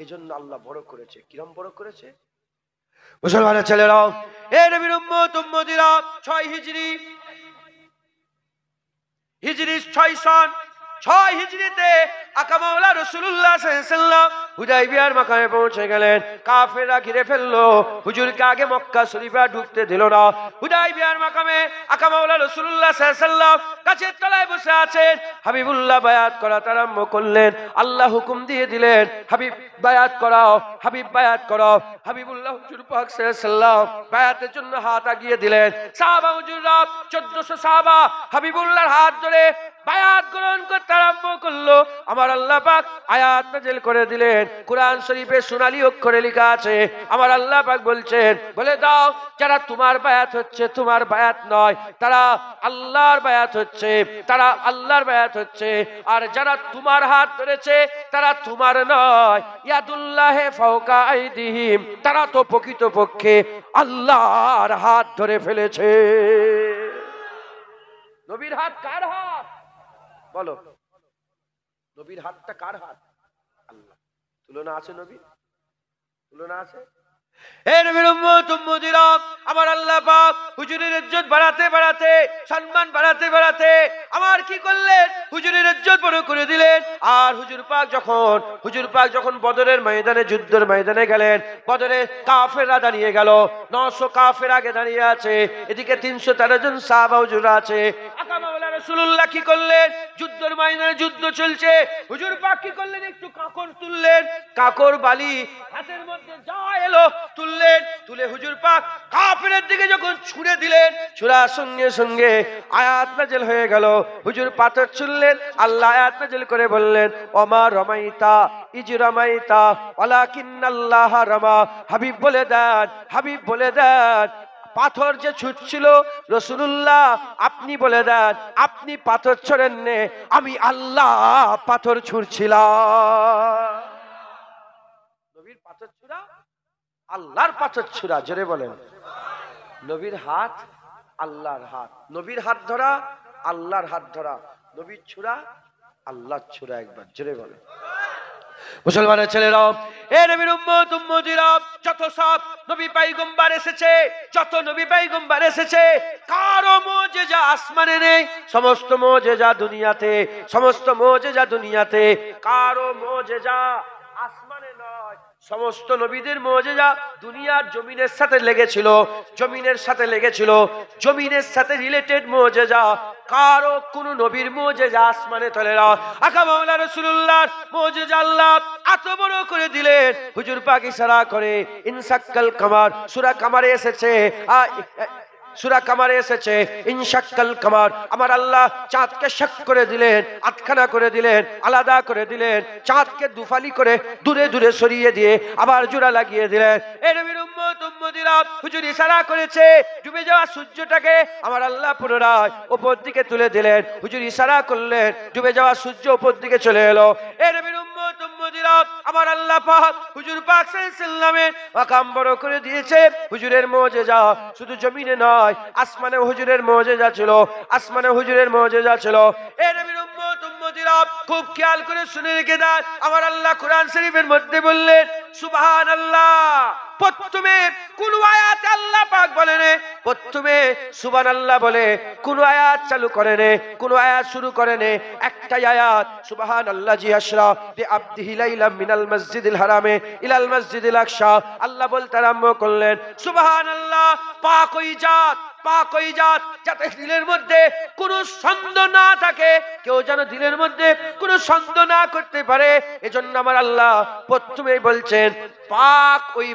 এজন্য আল্লাহ বড় করেছে। কিরম বড় করেছে? মুসলমানের ছেলেরাও, এ নবীর উম্মত উম্মতিরা, 6 হিজরি 6 সন 6 হিজরিতে আকা মাওলা রাসূলুল্লাহ সাল্লাল্লাহু আলাইহি ওয়াসাল্লাম হুদায়বিয়ার মাকামে পৌঁছে গেলেন। কাফেররা ঘিরে ফেললো, হুজুরকে আগে মক্কা শরীফে ঢুকতে দিল না। হুদায়বিয়ার মাকামে আকা মাওলা রাসূলুল্লাহ সাল্লাল্লাহু আলাইহি ওয়াসাল্লাম গাছের তলায় বসে আছেন। হাবিবুল্লাহ বায়াত করা আরম্ভ করলেন। আল্লাহ হুকুম দিয়ে দিলেন, হাবিব বায়াত করাও, হাবিব বায়াত করাও। হাবিবুল্লাহ হুজুর পাক সাল্লাল্লাহু আলাইহি ওয়াসাল্লাম বায়াতের জন্য হাত আগিয়ে দিলেন। সাহাবা হুজুররা 1400 সাহাবা হাবিবুল্লাহর হাত ধরে বায়াত গ্রহণ করতে আরম্ভ করলো। আমার আল্লাহ পাক আয়াত নাযিল করে দিলেন। কুরআন শরীফে সোনালী অক্ষরে লেখা আছে, আমার আল্লাহ পাক বলছেন, বলে দাও যারা তোমার বায়াত হচ্ছে তোমার বায়াত নয়, তারা আল্লাহর বায়াত হচ্ছে, তারা আল্লাহর বায়াত হচ্ছে। আর যারা তোমার হাত ধরেছে তারা তোমার নয়, ইয়াদুল্লাহি ফাওকা আইদিহিম, তারা তো প্রকৃতপক্ষে আল্লাহর হাত ধরে ফেলেছে। নবীর হাত কার হাত? বলো, নবীর হাতটা কার হাত? আল্লাহ। তুলনা আছে নবীর? তুলনা আছে? হে নবীর উম্মত উম্মতিরা, আমার আল্লাহ পাক হুজুরের ইজ্জত বাড়াতে বাড়াতে, সম্মান বাড়াতে বাড়াতে আমার কি করলেন? হুজুরের ইজ্জত বড় করে দিলেন। আর হুজুর পাক যখন বদরের ময়দানে, যুদ্ধের ময়দানে গেলেন, বদরে কাফেররা দাঁড়িয়ে গেল, 900 কাফের আগে দাঁড়িয়ে আছে, এদিকে 313 জন সাহাবা হুজুর আছে। আকা মাওলা রাসূলুল্লাহ কি করলেন? যুদ্ধের ময়দানে যুদ্ধ চলছে, হুজুর পাক কি করলেন? একটু কাকড় তুললেন, কাকড় বালি হাতের মধ্যে যা এলো তুললেন, তুলে হুজুর পাক কাফেরের দিকে যখন ছুঁড়ে দিলেন, ছুঁড়ার সঙ্গে সঙ্গে আয়াত নাযিল হয়ে গেল। হুজুর পাথর ছুঁড়লেন, আল্লাহ আয়াত নাযিল করে বললেন, ওমা রমাইতা ইজ রমাইতা ওয়ালাকিন্নাল্লাহ রামা। হাবিব বলে দেন, হাবিব বলে দেন, পাথর যে ছুটছিল রাসূলুল্লাহ, আপনি বলে দেন আপনি পাথর ছড়েন নে, আমি আল্লাহ পাথর ছুঁড়ছিলাম। নবীর পাথর ছুঁড়া আল্লাহর পাথর ছুঁড়া। জোরে বলেন। নবীর হাত আল্লাহর হাত, নবীর হাত ধরা আল্লাহর হাত ধরা, নবীর ছুঁড়া আল্লাহর ছুঁড়া। একবার জোরে বলেন। মুসলমানের ছেলেরা, এ নবীর উম্মত উম্মতিরা, যত সব নবী পয়গম্বর এসেছে, যত নবী পয়গম্বর এসেছে, কারো মুজিজা আসমানে নেই, সমস্ত মুজিজা দুনিয়াতে, সমস্ত মুজিজা দুনিয়াতে, কারো মুজিজা আসমানে নয়। সমস্ত নবীদের মুজিজা দুনিয়ার জমিনের সাথে লেগেছিল, জমিনের সাথে লেগেছিল, জমিনের সাথে রিলেটেড মুজিজা। কারো কোন নবীর মুজিজা আসমানে চলে না। আকা মাওলা রাসূলুল্লাহর মুজিজা আল্লাহ এত বড় করে দিলেন, হুজুর পাক ইশারা করে, ইনসাক্কাল কামার, সূরা কামারে এসেছে, সূরা কামারে এসেছে ইনশাক্কাল কামার, আমার আল্লাহ চাঁদকে শাক করে দিলেন, আটখানা করে দিলেন, আলাদা করে দিলেন, চাঁদকে দুফালি করে দূরে দূরে সরিয়ে দিয়ে আবার জোড়া লাগিয়ে দিলেন। এই নবীর উম্মত উম্মতিরা হুজুর ইশারা করেছে ডুবে যাওয়া সূর্যটাকে আমার আল্লাহ পুনরায় উপর দিকে তুলে দিলেন। হুজুর ইশারা করলেন, ডুবে যাওয়া সূর্য উপর দিকে চলে এলো। এই নবীর উম্মত উম্মতিরা আমার আল্লাহ পাক হুজুর পাক সাল্লাল্লাহু আলাইহি ওয়াসাল্লামের মাকাম বড় করে দিয়েছে। হুজুরের মুজিজা শুধু জমিনে নয়, আসমানে হুজুরের মুজিজা ছিল, আসমানে হুজুরের মুজিজা ছিল। এই নবীর উম্মত উম্মতিরা খুব খেয়াল করে শুনে রেখে দেন, আমার আল্লাহ কোরআন শরীফের মধ্যে বললেন সুবহানাল্লাহ। প্রথমে কোন আয়াতে আল্লাহ পাক বলেন, প্রথমে সুবহানাল্লাহ বলে কোন আয়াত চালু করেন, কোন আয়াত শুরু করেন, একটাই আয়াত সুবহানাল্লাহি আসরা বিআবদিহি লাইলাম মিনাল মসজিদিল হারামে ইলাল মসজিদিল আকসা। আল্লাহ বলতে আরম্ভ করলেন সুবহানাল্লাহ, পাক ওই জাত, পাক ওই জাত যাতে দিলের মধ্যে কোনো সন্দেহ না থাকে, কেউ যেন দিলের মধ্যে কোনো সন্দেহ না করতে পারে। এজন্য আমার আল্লাহ প্রথমেই বলছেন পাক ওই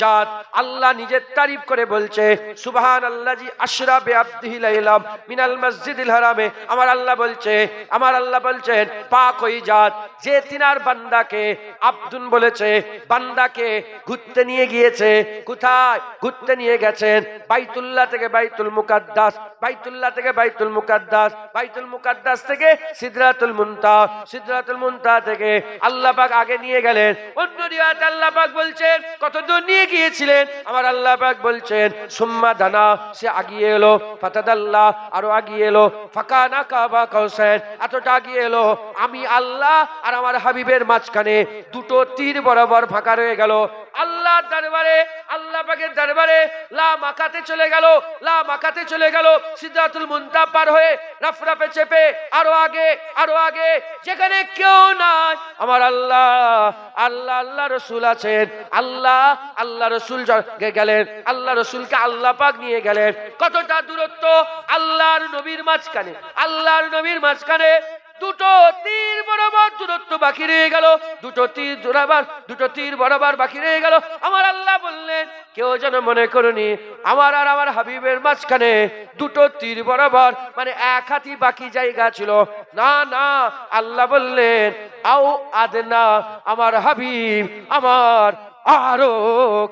জাত। আল্লাহ নিজের তারিফ করে বলছে সুবহানাল্লাহি আসরা বিআবদিহি লাইলাম মিনাল মসজিদিল হারামে। আমার আল্লাহ বলছে, আমার আল্লাহ বলছেন পাক ওই জাত যে তিনার বান্দাকে আব্দুন বলেছে, বান্দাকে ঘুরতে নিয়ে গিয়েছে। কোথায় ঘুরতে নিয়ে গেছেন? বাইতুল্লাহ থেকে বাইতুল মুকাদ্দাস, বাইতুল্লাহ থেকে বাইতুল মুকাদ্দাস, বাইতুল মুকাদ্দাস থেকে সিদরাতুল মুনতাহা, সিদরাতুল মুনতাহা থেকে আল্লাহ পাক আগে নিয়ে গেলেন। অন্য রিওয়ায়াতে আল্লাহ পাক বলছেন কত দূর নিয়ে গিয়েছিলেন? আমার আল্লাহ পাক বলছেন সুম্মা দানা, সে আগিয়ে এলো, ফাতাদাল্লাহ, আরো আগিয়ে এলো, ফাকানা কাবা কাউসাইন, এতটা আগিয়ে এলো আমি আল্লাহ আর আমার হাবিবের মাঝখানে দুটো তীর বরাবর ফাঁকা রয়ে গেল। আল্লাহর দরবারে, আল্লাহ পাকের দরবারে লা মাকাতে চলে গেল, লা মাকাতে চলে গেল, সিদরাতুল মুনতাহা পার হয়ে রাফরাফে চেপে আরো আগে, আরো আগে, যেখানে কেউ নাই আমার আল্লাহ, আল্লাহ আল্লাহ রসুল আছেন। আল্লাহ আল্লাহ রসুল গেলেন, আল্লাহ রসুলকে আল্লাহ পাক নিয়ে গেলেন। কতটা দূরত্ব? আল্লাহর নবীর মাঝখানে, আল্লাহর নবীর মাঝখানে দুটো তীর বরাবর দূরত্ব বাকি রয়ে গেল, দুটো তীর বরাবর, দুটো তীর বরাবর বাকি রয়ে গেল। আমার আল্লাহ বললেন কেউ যেন মনে করনি আমার আর আমার হাবিবের মাঝখানে দুটো তীর বরাবর মানে এক হাতি বাকি জায়গা ছিল। না না, আল্লাহ বললেন আও আদনা, আমার হাবিব আমার আরো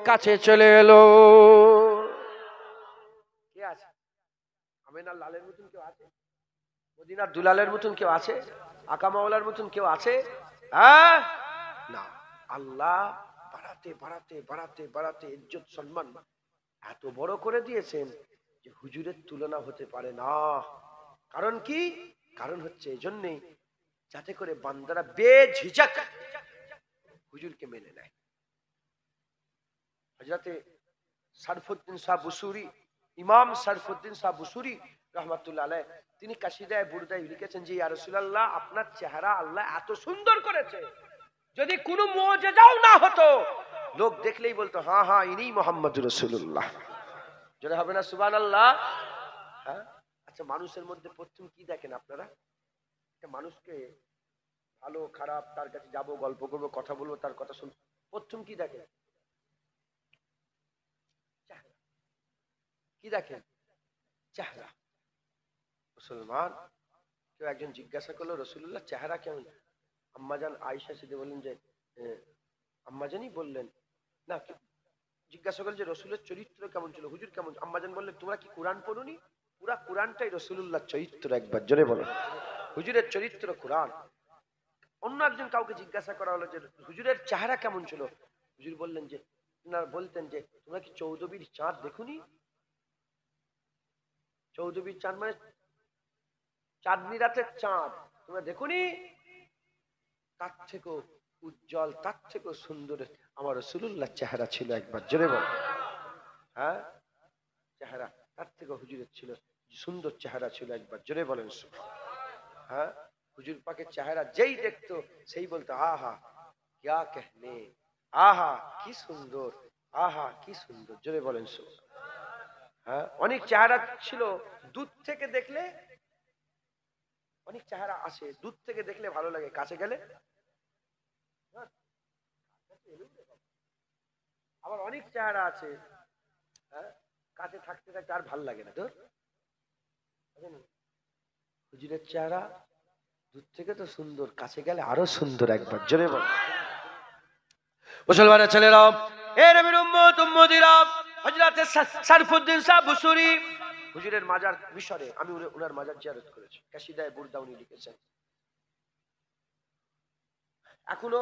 কাছে চলে এলো। কে আছে? আমিনার লালের মতন কেউ আছে? মদিনার দুলালের মতন কেউ আছে? আকা মাওলার মতন কেউ আছে? হ্যাঁ না। আল্লাহ বাড়াতে বাড়াতে বাড়াতে বাড়াতে ইজ্জত সম্মান এত বড় করে দিয়েছেন যে হুজুরের তুলনা হতে পারে না। কারণ কি? কারণ হচ্ছে এই জন্যই যাতে করে বান্দারা বেঝিঝক হুজুরকে মেনে নেয়। হযরতে শরফুদ্দীন শাহ বুসুরি, ইমাম শরফুদ্দীন শাহ বুসুরি রহমাতুল্লাহ আলাইহ, তিনি কাসিদায়ে বুরদায় লিখেছেন যে ইয়া রাসূলুল্লাহ, আপনার চেহারা আল্লাহ এত সুন্দর করেছে, যদি কোনো মুজিজাও না হতো লোক দেখলেই বলতো হ্যাঁ হ্যাঁ ইনি মুহাম্মদুর রাসূলুল্লাহ। জোরে হবে না সুবহানাল্লাহ? হ্যাঁ। আচ্ছা, মানুষের মধ্যে প্রথম কি দেখেন আপনারা? একটা মানুষকে ভালো খারাপ তার কাছে যাব, গল্প করবো, কথা বলবো, তার কথা শুনবো, প্রথম কি দেখেন? কি দেখেন? চেহারা। মুসলমান কেউ একজন জিজ্ঞাসা করলো রাসূলুল্লাহ চেহারা কেমন? আম্মাজান আয়েশা সিদ্দিকা বললেন যে আম্মাজানই বললেন না, জিজ্ঞাসা করলেন যে রাসূলের চরিত্র কেমন ছিল, হুজুর কেমন? আম্মাজান বললেন তোমরা কি কোরআন পড়োনি? পুরা কোরআনটাই রাসূলুল্লাহর চরিত্র। একবার জোরে বলো, হুজুরের চরিত্র কোরআন। অন্য একজন কাউকে জিজ্ঞাসা করা হলো যে হুজুরের চেহারা কেমন ছিল? হুজুর বললেন যে আপনারা বলতেন যে তোমরা কি চৌদবীর চাঁদ দেখুনি? চৌদবীর চাঁদ মানে চাঁদনি রাতের চাঁদ তোমরা দেখুনি? তার থেকেও উজ্জ্বল, তার থেকেও সুন্দর আমার রাসূলুল্লাহর চেহারা ছিল। একবার জোরে বল। হ্যাঁ, চেহারা তার থেকে হুজুরের ছিল সুন্দর চেহারা ছিল। একবার জোরে বলেন হ্যাঁ। হুজুর পাকের চেহারা যেই দেখতো সেই বলতো আহা क्या कहने, আহা কি সুন্দর, আহা কি সুন্দর। জোরে বলেন হ্যাঁ। অনেক চেহারা ছিল দূর থেকে দেখলে, অনেক চেহারা আসে দূর থেকে দেখলে ভালো লাগে, কাছে গেলে আবার অনেক চেহারা আছে হ্যাঁ কাছে থাকতে থাকতে আর ভাল লাগে না তো। হুজুরের চেহারা দূর থেকে তো সুন্দর, কাছে গেলে আরো সুন্দর। একবার জোরে বল। মুসলমানের ছেলেরা, এ নবীর উম্মত উম্মতিরা, হযরত শরফুদ্দীন সাহেব বুসুরি হুজুরের মাজার মিশরে, আমি ওনার মাজার জিয়ারত করেছি। কাশিদায়ে বুরদা উনি লিখেছেন। এখনো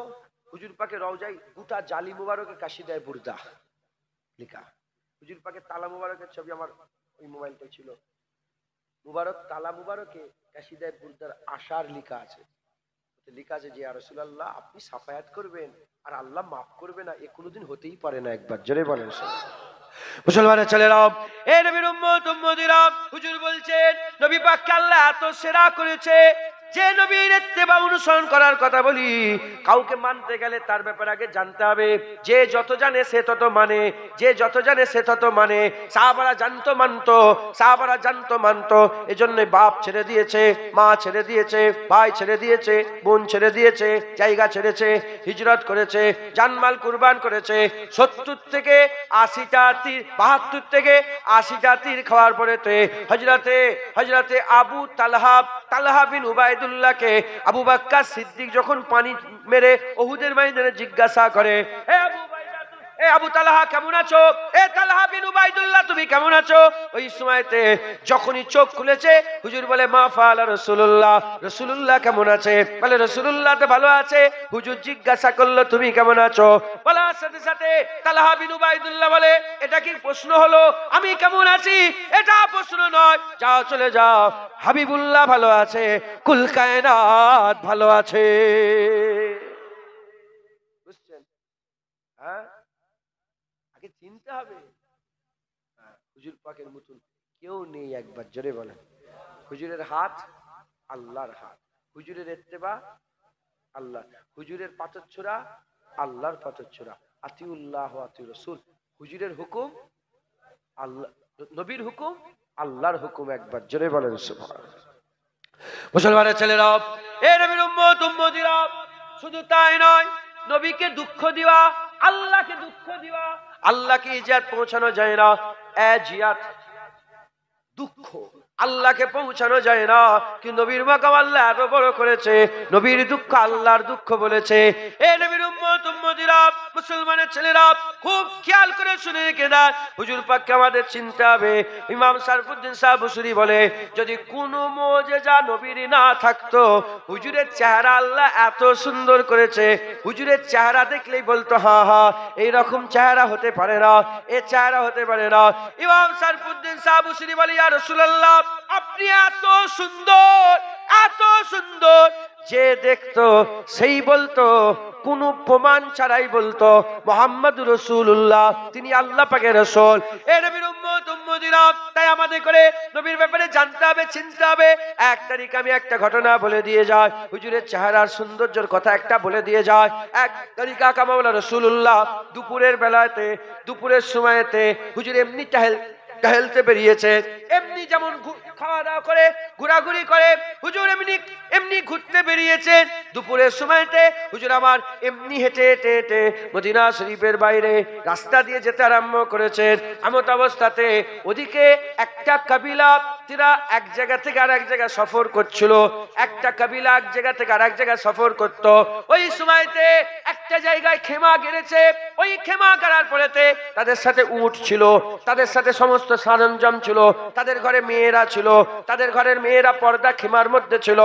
হুজুর পাকের রওজায় গোটা জালি মুবারকে কাশিদায়ে বুরদা লেখা। হুজুর পাকের তালা মুবারকের ছবি আমার ওই মোবাইলটাই ছিল। মুবারক তালা মুবারকে কাশিদায়ে বুরদার আশার লেখা আছে। লেখা আছে যে ইয়া রাসূলুল্লাহ আপনি সাফায়াত করবেন আর আল্লাহ মাফ করবে না, এ কোনোদিন হতেই পারে না। একবার জোরে বলেন। মুসলমানের ছেলেরা, এ নবীর উম্মত উম্মতিরা, হুজুর বলছেন নবী পাককে আল্লাহ এত সেরা করেছে যে নবীর ইত্তেবা অনুসরণ করার কথা বলি, কাউকে মানতে গেলে তার ব্যাপারে আগে জানতে হবে। যে যত জানে সে তত মানে, যে যত জানে সে তত মানে। সাহাবারা জানতো মানতো, সাহাবারা জানতো মানতো। এজন্য বাপ ছেড়ে দিয়েছে, মা ছেড়ে দিয়েছে, ভাই ছেড়ে দিয়েছে, বোন ছেড়ে দিয়েছে, জায়গা ছেড়েছে, হিজরত করেছে, জানমাল কুরবান করেছে। 70 থেকে 80টা তীর, 72 থেকে 80টা তীর খাওয়ার পরেতে হযরতে আবু তালহা বিন উবাইদুল্লাহকে আবু বকর সিদ্দিক যখন পানি মেরে উহুদের ময়দানে জিজ্ঞাসা করে, এ আবু তালহা কেমন আছো? এ তালহা বিন উবাইদুল্লাহ তুমি কেমন আছো? ওই সময়তে যখনই চোখ খুলেছে হুজুর বলে মা ফাআলা রাসূলুল্লাহ, রাসূলুল্লাহ কেমন আছে? বলে রাসূলুল্লাহ তো ভালো আছে। হুজুর জিজ্ঞাসা করলো তুমি কেমন আছো? বলার সাথে সাথে তালহা বিন উবাইদুল্লাহ বলে এটা কি প্রশ্ন হলো? আমি কেমন আছি এটা প্রশ্ন নয়, যাও চলে যাও, হাবিবুল্লাহ ভালো আছে, কুল কায়নাত ভালো আছে। বুঝছেন? হ্যাঁ, আগে চিনতে হবে হুজুর পাকের মতন কেউ নেই। একবার জোরে বলেন। হুজুরের হাত আল্লাহর হাত, হুজুরের ইত্তেবা আল্লাহ, হুজুরের পাথরছোড়া আল্লাহর পাথরছোড়া। আতিউল্লাহ ওয়া আতিউর রাসূল, হুজুরের হুকুম আল্লাহ, নবীর হুকুম আল্লাহর হুকুম। একবার জোরে বলেন সুবহানাল্লাহ। মুসলমানের ছেলেরা, এ নবীর উম্মত উম্মতিরা, শুধু তাই নয়, নবীকে দুঃখ দিবা, আল্লাহকে দুঃখ দিবা। আল্লাহকে ইজাত পৌঁছানো যায় না, জিয়াত দুঃখ আল্লাহকে পৌঁছানো যায় না। কি নবীর মাকাম আল্লাহ এত বড় করেছে, নবীর দুঃখ আল্লাহর দুঃখ বলেছে। এ নবীর উম্মত উম্মতিরা, মুসলমানের ছেলেরা, খুব খেয়াল করে শুনে রেখে দাও, হুজুর পাককে আমাদের চিনতে হবে। ইমাম শরফুদ্দীন সাহেব বুসুরি বলে যদি কোনো মুজিজা নবীর না থাকতো, হুজুরের চেহারা আল্লাহ এত সুন্দর করেছে, হুজুরের চেহারা দেখলেই বলতো হা হা এইরকম চেহারা হতে পারে না, এ চেহারা হতে পারে না। ইমাম শরফুদ্দীন সাহেব বুসুরি বলে ইয়া রাসূলুল্লাহ আপনি এত সুন্দর, এত সুন্দর, যে দেখতো সেই বলতো, কোন প্রমাণ ছাড়াই বলতো মুহাম্মদুর রাসূলুল্লাহ, তিনি আল্লাহ পাকের রাসূল। এ নবীর উম্মত উম্মতিরা, তাই আমাদের করে নবীর ব্যাপারে জানতে হবে, চিনতে হবে। এক তারিখ আমি একটা ঘটনা বলে দিয়ে যাই, হুজুরের চেহারার সৌন্দর্যের কথা একটা বলে দিয়ে যায়। এক তারিখ আকা মাওলা রাসূলুল্লাহ দুপুরের বেলাতে, দুপুরের সময়তে হুজুর এমনি টহলতে বেরিয়েছে, এমনি যেমন খাওয়া দাওয়া করে ঘোরাঘুরি করে হুজুর এমনি ঘুরতে বেরিয়েছেন। দুপুরের সময়তে হুজুর আমার এমনি হেঁটে হেঁটে হেঁটে মদিনা শরীফের বাইরে রাস্তা দিয়ে যেতে আরম্ভ করেছেন। এমত অবস্থাতে ওদিকে একটা কাবিলা, তারা এক জায়গা থেকে আর এক জায়গায় সফর করছিল। একটা কাবিলা এক জায়গা থেকে আর এক জায়গায় সফর করত। ওই সময়তে একটা জায়গায় খেমা গেড়েছে। ওই খেমা গাড়ার পরেতে তাদের সাথে উট ছিল, তাদের সাথে সমস্ত সরঞ্জাম ছিল, তাদের ঘরে মেয়েরা ছিল, তাদের ঘরের মেয়েরা পর্দা খেমার মধ্যে ছিল।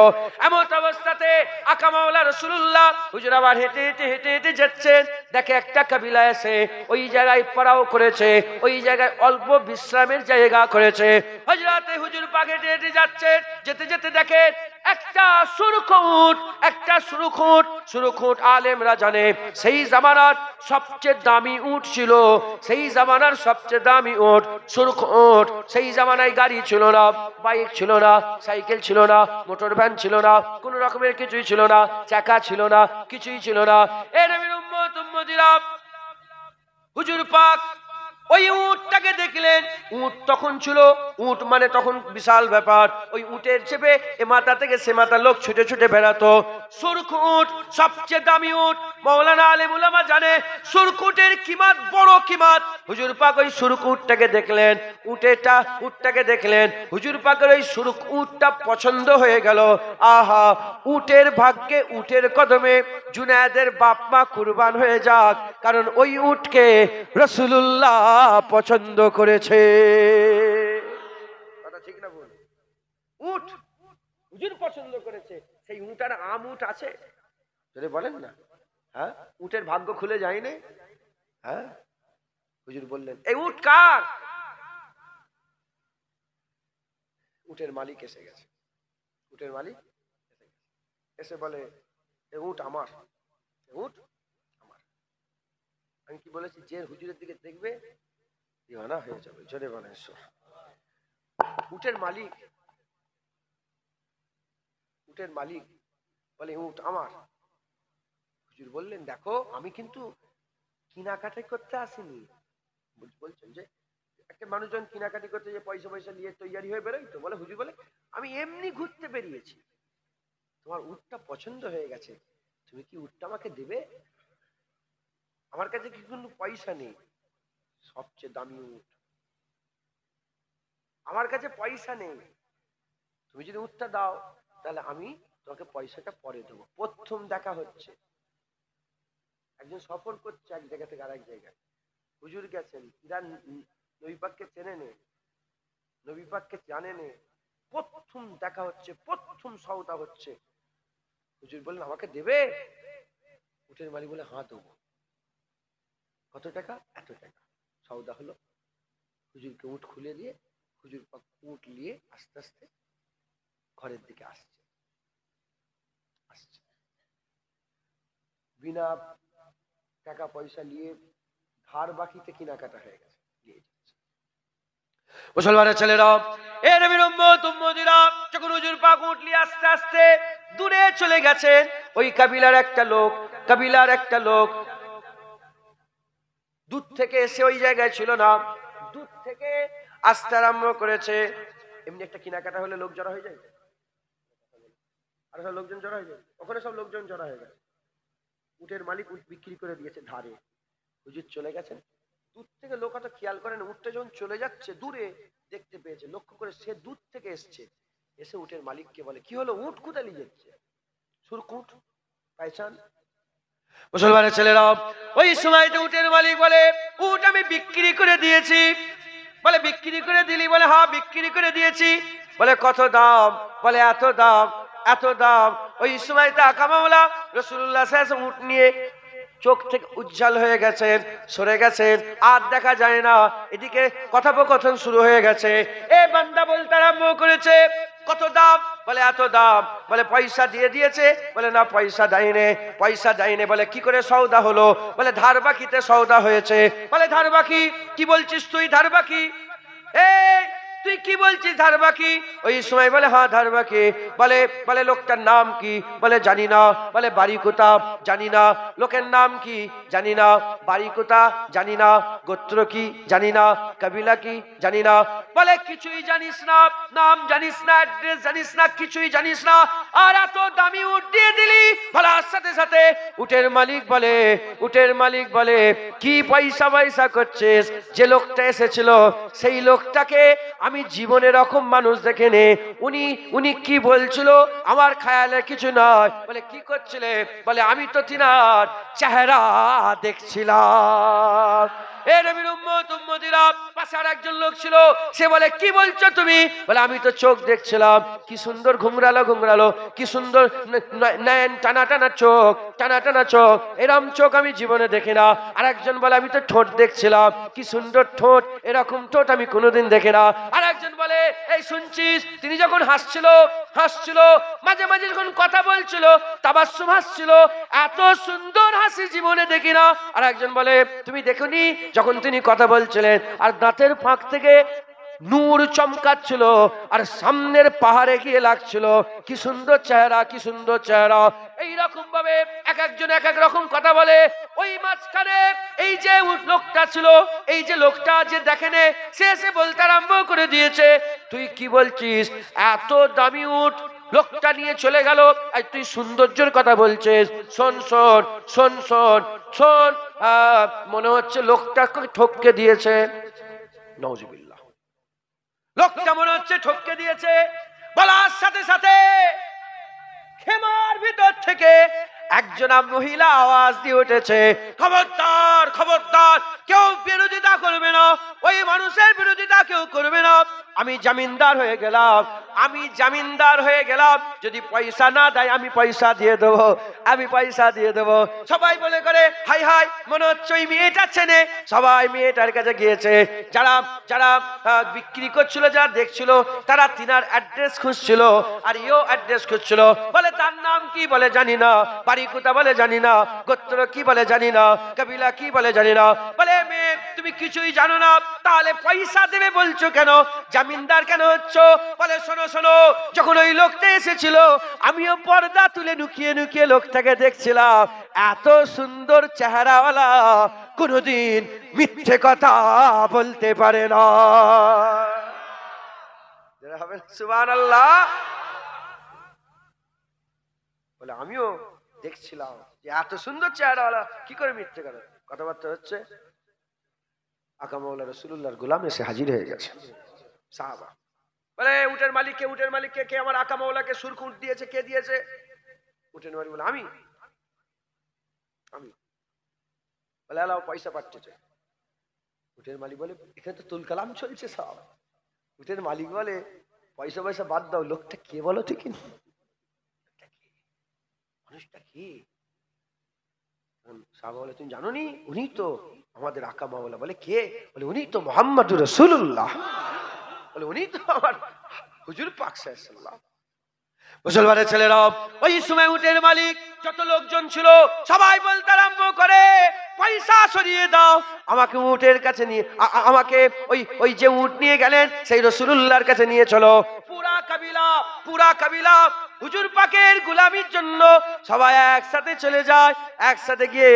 এমন অবস্থাতে আকা মাওলা রাসূলুল্লাহ হুজুর আবার হেঁটে হেঁটে হেঁটে হেঁটে যাচ্ছেন, দেখে একটা কাবিলা এসে ওই জায়গায় পড়াও করেছে, ওই জায়গায় অল্প বিশ্রামের জায়গা করেছে। হযরতে হুজুর পাক হেঁটে হেঁটে যাচ্ছেন, যেতে যেতে দেখেন একটা সুরুখ উট আলেমরা জানে সেই জামানার সবচেয়ে দামি উট ছিল, সেই জামানার সবচেয়ে দামি উট সুরুখ উট। সেই জামানায় গাড়ি ছিল না, বাইক ছিল না, সাইকেল ছিল না, মোটর ভ্যান ছিল না, কোন রকমের কিছুই ছিল না, চাকা ছিল না, কিছুই ছিল না। এ নবীর উম্মত উম্মতিরা, হুজুর পাক ওই উটটাকে দেখলেন। উট তখন ছিল, উট মানে তখন বিশাল ব্যাপার। ওই উটের চেপে এ মাথা থেকে সে মাথা লোক ছুটে ছুটে বেড়াতো। সুরখ উট সবচেয়ে দামি উট। মাওলানা আলেম উলামা জানে সুরখ উটের কিমাত বড় কিমাত। হুজুর পাক ওই সুরখ উটটাকে দেখলেন, উটটাকে দেখলেন, হুজুর পাকের ওই সুরখ উটটা পছন্দ হয়ে গেল। আহা, উটের ভাগ্যে উটের কদমে জুনায়েদের বাপ মা কুরবান হয়ে যাক, কারণ ওই উটকে রাসূলুল্লাহ পছন্দ করেছে। কথা ঠিক না বল? উট হুজুর পছন্দ করেছে, সেই উট আর আম উট আছে যদি বলেন না? হ্যাঁ, উটের ভাগ্য খুলে যায়নি। হ্যাঁ, হুজুর বললেন এই উট কার? উটের মালিক এসে গেছে। উটের মালিক এসে বলে এ উট আমার, উট আমার। আমি কি বলেছি, যে হুজুরের দিকে দেখবে দিওয়ানা হয়ে যাবে। জোরে বলেন। উটের মালিক বলে উট আমার। হুজুর বললেন দেখো, আমি কিন্তু কেনাকাটি করতে আসিনি। বলছেন যে একটা মানুষজন কেনাকাটি করতে যে পয়সা নিয়ে তৈরি হয়ে বেরোই তো, বলে হুজুর বলে আমি এমনি ঘুরতে বেরিয়েছি, তোমার উটটা পছন্দ হয়ে গেছে, তুমি কি উটটা আমাকে দেবে? আমার কাছে কি কোনো পয়সা নেই, সবচেয়ে দামি উট, আমার কাছে পয়সা নেই, তুমি যদি উটটা দাও তাহলে আমি তোমাকে পয়সাটা পরে দেবো। প্রথম দেখা হচ্ছে, একজন সফর করছে এক জায়গা থেকে আরেক জায়গায়। হুজুর গেছেন, ইরা নবী পাককে চেনে নে, নবী পাককে জানে নে, প্রথম দেখা হচ্ছে, প্রথম সওদা হচ্ছে। হুজুর বললেন আমাকে দেবে? উটের মালিক বলে হ্যাঁ দেবো। কত টাকা? এত টাকা। সওদা হলো। হুজুরকে উট খুলে দিয়ে হুজুর পাক উট নিয়ে আস্তে আস্তে ঘরের দিকে আসছে। বিনা টাকা পয়সা নিয়ে ধার বাকিতে কেনাকাটা হয়ে গেছে। মুসলমানের ছেলেরা, এ নবীর উম্মত উম্মতিরা, যখন হুজুর পাক উট নিয়ে আস্তে আস্তে দূরে চলে গেছেন, ওই কাবিলার একটা লোক দূর থেকে এসে ওই জায়গায় ছিল না, দূর থেকে আসতে আরম্ভ করেছে। এমনি একটা কেনাকাটা হলে লোক জড়া হয়ে যায়, আর সব লোকজন জড়া হয়ে যায়, ওখানে সব লোকজন জড়া হয়ে গেছে। উটের মালিক উট বিক্রি করে দিয়েছে ধারে। হুজুর চলে গেছেন, দূর থেকে লোক হয়তো খেয়াল করেন, উটটা যখন চলে যাচ্ছে দূরে দেখতে পেয়েছে, লক্ষ্য করে সে দূর থেকে এসে উটের মালিককে বলে কি হলো, উট কোথায় নিয়ে যাচ্ছে? সুরকুট পাইছান? মুসলমানের ছেলেরা, ওই সময়তে উটের মালিক বলে উট আমি বিক্রি করে দিয়েছি। বলে বিক্রি করে দিলি? বলে হ্যাঁ বিক্রি করে দিয়েছি। বলে কত দাম? বলে এত দাম, এত দাম। ওই সময়তে আকা মাওলা রাসূলুল্লাহ সাল্লাল্লাহু আলাইহি ওয়াসাল্লাম উট নিয়ে চোখ থেকে উজ্জ্বল হয়ে গেছেন, সরে গেছেন, আর দেখা যায় না। এদিকে কথোপকথন শুরু হয়ে গেছে। এ বান্দা বলতে আরম্ভ করেছে কত দাম? বলে এত দাম। বলে পয়সা দিয়ে দিয়েছে? বলে না পয়সা দেয়নি। বলে কি করে সওদা হলো? বলে ধার বাকিতে সওদা হয়েছে। বলে ধার বাকি? কি বলছিস তুই ধার বাকি? তুই কি বলছিস ধার বাকি? ওই সময় বলে হ্যাঁ ধার বাকি। বলে লোকটার নাম কি? বলে জানি না। বলে বাড়ি কোথা? জানি না। লোকের নাম কি? জানি না। বাড়ি কোথা? জানি না। গোত্র কি? জানি না। কবিলা কি? জানি না। বলে কিছুই জানিস না, নাম জানিস না, অ্যাড্রেস জানিস না, কিছুই জানিস না, আর এত দামি উট দিয়ে দিলি? বলার সাথে সাথে উটের মালিক বলে কি পয়সা করছিস? যে লোকটা এসেছিল সেই লোকটাকে আমি জীবনে রকম মানুষ দেখেনি। উনি কি বলছিল আমার খেয়ালে কিছু নয়। বলে কি করছিলে? বলে আমি তো তিনার চেহারা দেখছিলাম। এ নবীর উম্মত উম্মতিরা, পাশে আর একজন লোক ছিল, সে বলে কি বলছো তুমি? বলে আমি তো চোখ দেখছিলাম, কি সুন্দর ঘুংরালো, কি সুন্দর নয়ন টানা চোখ, এরকম চোখ আমি জীবনে দেখি না। আর একজন বলে আমি তো ঠোঁট দেখছিলাম, কি সুন্দর ঠোঁট, এরকম ঠোঁট আমি কোনোদিন দেখি না। আর একজন বলে এই শুনছিস, তিনি যখন হাসছিল মাঝে মাঝে যখন কথা বলছিল তাবাসসুম হাসছিল, এত সুন্দর হাসি জীবনে দেখি না। আর একজন বলে তুমি দেখোনি যখন তিনি কথা বলছিলেন আর দাঁতের ফাঁক থেকে নূর চমকাচ্ছিল, আর সামনের পাহাড়ে গিয়ে লাগছিল। কি সুন্দর চেহারা, কি সুন্দর চেহারা। এইরকম ভাবে এক একজন এক এক রকম কথা বলে। ওই মাঝখানে এই যে লোকটা ছিল, এই যে লোকটা যে দেখেনে, সে এসে বলতে আরম্ভ করে দিয়েছে, তুই কি বলছিস? এত দামি উট লোকটা নিয়ে চলে গেল, আর তুই সৌন্দর্যের কথা বলছিস? শোন শোন শোন শোন শোন, মনে হচ্ছে লোকটাকে ঠককে দিয়েছে। নাউজুবিল্লাহ, লোকটা মনে হচ্ছে ঠককে দিয়েছে। বলার সাথে সাথে খেমার ভিতর থেকে একজনা মহিলা আওয়াজ দিয়ে উঠেছে, খবরদার খবরদার, কেউ বিরোধিতা করবে না, ওই মানুষের বিরোধিতা কেউ করবে না। আমি জামিনদার হয়ে গেলাম, আমি জামিনদার হয়ে গেলাম, যদি পয়সা না দেয় আমি পয়সা দিয়ে দেবো, আমি পয়সা দিয়ে দেবো। সবাই বলে করে হাই হাই, মনে হচ্ছে ওই মেয়েটা চেনে। সবাই মেয়েটার কাছে গিয়েছে। যারা যারা বিক্রি করছিল, যারা দেখছিল, তারা তিনার অ্যাড্রেস খুঁজছিল, আর ইও অ্যাড্রেস খুঁজছিল। বলে তার নাম কি? বলে জানি না। বাড়ি কোথা? বলে জানি না। গোত্র কি? বলে জানি না। কবিলা কি? বলে জানি না। বলে মেয়ে তুমি কিছুই জানো না, তাহলে পয়সা দেবে বলছো কেন? জামিনদার কেন হচ্ছ? বলে শোনো শোনো, যখন ওই লোকটা এসেছিল আমিও পর্দা তুলে লুকিয়ে লুকিয়ে লোকটাকে দেখছিলাম। এত সুন্দর চেহারাওয়ালা কোনদিন মিথ্যে কথা বলতে পারে না। সুবহানাল্লাহ। বলে আমিও দেখছিলাম যে এত সুন্দর চেহারাওয়ালা কি করে মিথ্যে কথাবার্তা হচ্ছে। আকা মাওলা রাসূলুল্লাহর গোলাম এসে হাজির হয়ে গেছে। সাহাবা বলে উটের মালিক কে? উটের মালিক কে? আমার আকা মাওলাকে সুরখ উট দিয়েছে। কে দিয়েছে? উটের মালিক বলে আমি। আমি বলে আলাও পয়সা পাঠিয়েছে। উটের মালিক বলে এখানে তো তুল কালাম চলছে সব। উটের মালিক বলে পয়সা পয়সা বাদ দাও, লোকটা কে বলো ঠিক? মানুষটা কি? সাহাবা বলে তুমি জানো নি? উনি তো আমাদের আকা মাওলা। বলে কে? বলে উনি তো মুহাম্মদুর রাসূলুল্লাহ। বলে উনি তো আমার হুজুর পাক সাল্লাল্লাহু। মুসলমানের ছেলেরা, ওই সময় উটের মালিক যত লোকজন ছিল সবাই বলতে আরম্ভ করে, পয়সা সরিয়ে দাও, আমাকে উটের কাছে নিয়ে, আমাকে ওই যে উট নিয়ে গেলেন সেই রাসূলুল্লাহর কাছে নিয়ে চলো। পুরা কাবিলা হুজুর পাকের গোলামির জন্য সবাই একসাথে চলে যায়। একসাথে গিয়ে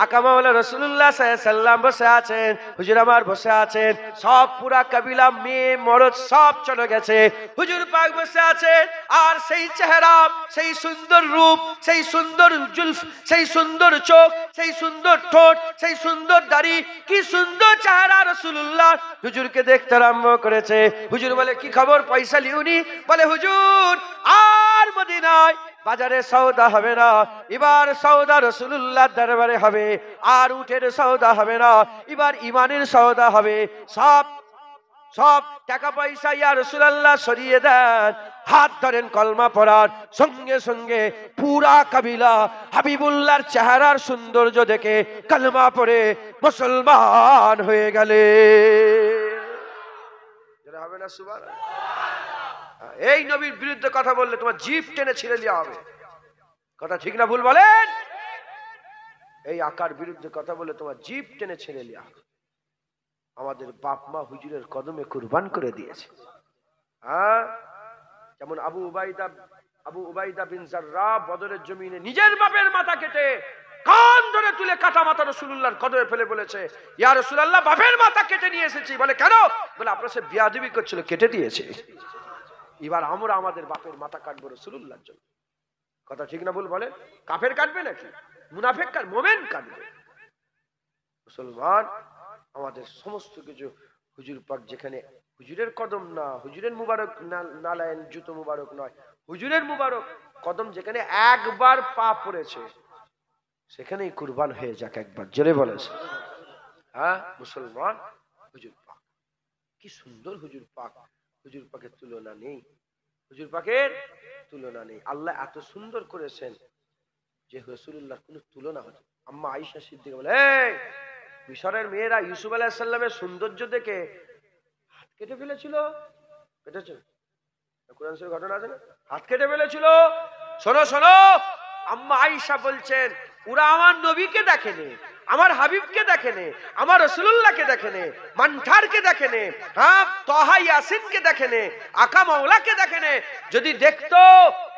আকা মাওলা রাসূলুল্লাহ সাল্লাল্লাহু আলাইহি সাল্লাম বসে আছেন, হুজুর আমার বসে আছেন, সব পুরা কাবিলা মেয়ে মরদ সব চলে গেছে। হুজুর পাক বসে আছেন, আর সেই চেহারা, সেই সুন্দর রূপ, সেই সুন্দর জুলফ, সেই সুন্দর চোখ, সেই সুন্দর ঠোঁট, সেই সুন্দর দাড়ি, কি সুন্দর চেহারা রাসূলুল্লাহ। হুজুরকে দেখতে আরম্ভ করেছে। হুজুর বলে কি খবর? পয়সা লিউনি? বলে হুজুর আর মদিনায় বাজারে সওদা হবে না, এবার সওদা রাসূলুল্লাহর দরবারে হবে। আর উটের সওদা হবে না, এবার ঈমানের সওদা হবে। সব সব টাকা পয়সা ইয়া রাসূলুল্লাহ সরিয়ে দেন, হাত ধরেন, কলমা পড়ার সঙ্গে সঙ্গে পুরা কাবিলা হাবিবুল্লাহর চেহারার সৌন্দর্য দেখে কলমা পড়ে মুসলমান হয়ে গেলে। হবে না সুবহানাল্লাহ? এই নবীর বিরুদ্ধে কথা বললে তোমার জিভ টেনে ছিঁড়ে দেওয়া হবে। কথা ঠিক না ভুল বলেন? এই আকার বিরুদ্ধে কথা বললে তোমার জিভ টেনে ছিঁড়ে দেওয়া হবে। আমাদের বাপ মা হুজুরের কদমে কুরবান করে দিয়েছে। হ্যাঁ, যেমন আবু উবাইদা বিন জাররাহ বদরের জমিনে নিজের বাপের মাথা কেটে কান ধরে তুলে কাটা মাথা রাসূলুল্লাহর কদমে ফেলে বলেছে, ইয়া রাসূলুল্লাহ বাপের মাথা কেটে নিয়ে এসেছি। বলে কেন? বলে আপনার সে বিয়াদবি করছিল, কেটে দিয়েছে। এবার আমরা আমাদের বাপের মাথা কাটবো রাসূলুল্লাহর জন্য। কথা ঠিক না ভুল বলেন? কাফের কাটবে নাকি? মুনাফিক কাটবে? মোমেন কাটবে। মুসলমান আমাদের সমস্ত কিছু হুজুর পাক, যেখানে হুজুরের কদম না, হুজুরের মুবারক না লাইন জুতো মুবারক নয়, হুজুরের মুবারক কদম যেখানে একবার পা পড়েছে সেখানেই কুরবান হয়ে যাক একবার। জোরে বলেছে। হ্যাঁ মুসলমান, হুজুর পাক কি সুন্দর। হুজুর পাক, হুজুর পাকের তুলনা নেই, হুজুর পাকের তুলনা নেই। আল্লাহ এত সুন্দর করেছেন যে রাসূলুল্লাহর কোনো তুলনা হতো। আম্মা আয়েশা সিদ্দিকা বলে, মিশরের মেয়েরা ইউসুফ আলাইহিস সালামের সৌন্দর্য দেখে হাত কেটে ফেলেছিল। কেটেছে? কোরআন শরীফে ঘটনা আছে না? হাত কেটে ফেলেছিল। শোনো শোনো, আম্মা আয়েশা বলছেন ওরা আমার নবীকে দেখেনি, আমার হাবিবকে দেখেনে, আমার রাসূলুল্লাহকে দেখেনে, মানঠারকে দেখেনে, হ্যাঁ তাহা ইয়াসিনকে দেখেনে, আকা মাওলাকে দেখেনে। যদি দেখতো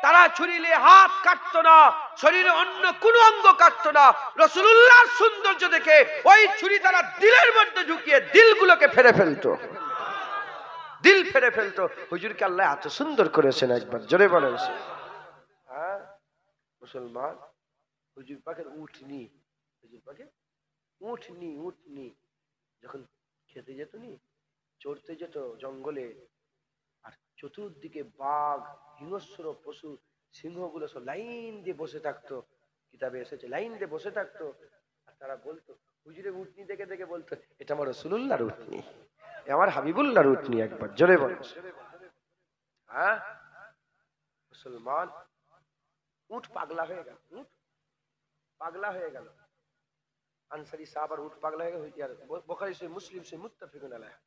তারা ছুরিলে হাত কাটতো না, শরীরে অন্য কোনো অঙ্গ কাটতো না। রাসূলুল্লাহর সৌন্দর্য দেখে ওই ছুরি তারা দিলের মধ্যে ঢুকিয়ে দিলগুলোকে ফেরে ফেলতো, দিল ফেরে ফেলতো। হুজুরকে আল্লাহ এত সুন্দর করেছেন, একবার জোরে বলেন। হ্যাঁ মুসলমান, হুজুর পাকের উঠনি, হুজুর পাকের উঠনি, উঠনি যখন খেতে যেত নি, চড়তে যেত জঙ্গলে, আর চতুর্দিকে বাঘ, হিংস্র পশু, সিংহগুলো সব লাইন দিয়ে বসে থাকতো। কিতাবে এসেছে লাইন দিয়ে বসে থাকতো। আর তারা বলতো, হুজুরের উঠনি দেখে দেখে বলতো, এটা আমার রাসূলুল্লাহর উঠনি, আমার হাবিবুল্লাহর উঠনি। একবার জোরে বলেন। হ্যাঁ মুসলমান, উঠ পাগলা হয়ে গেল, উঠ পাগলা হয়ে গেল। আনসারী সাহাবার উঠ পাগলা হয়ে গেল। বুখারী সহিহ মুসলিম সহিহ মুত্তাফিকুন আলাইহি,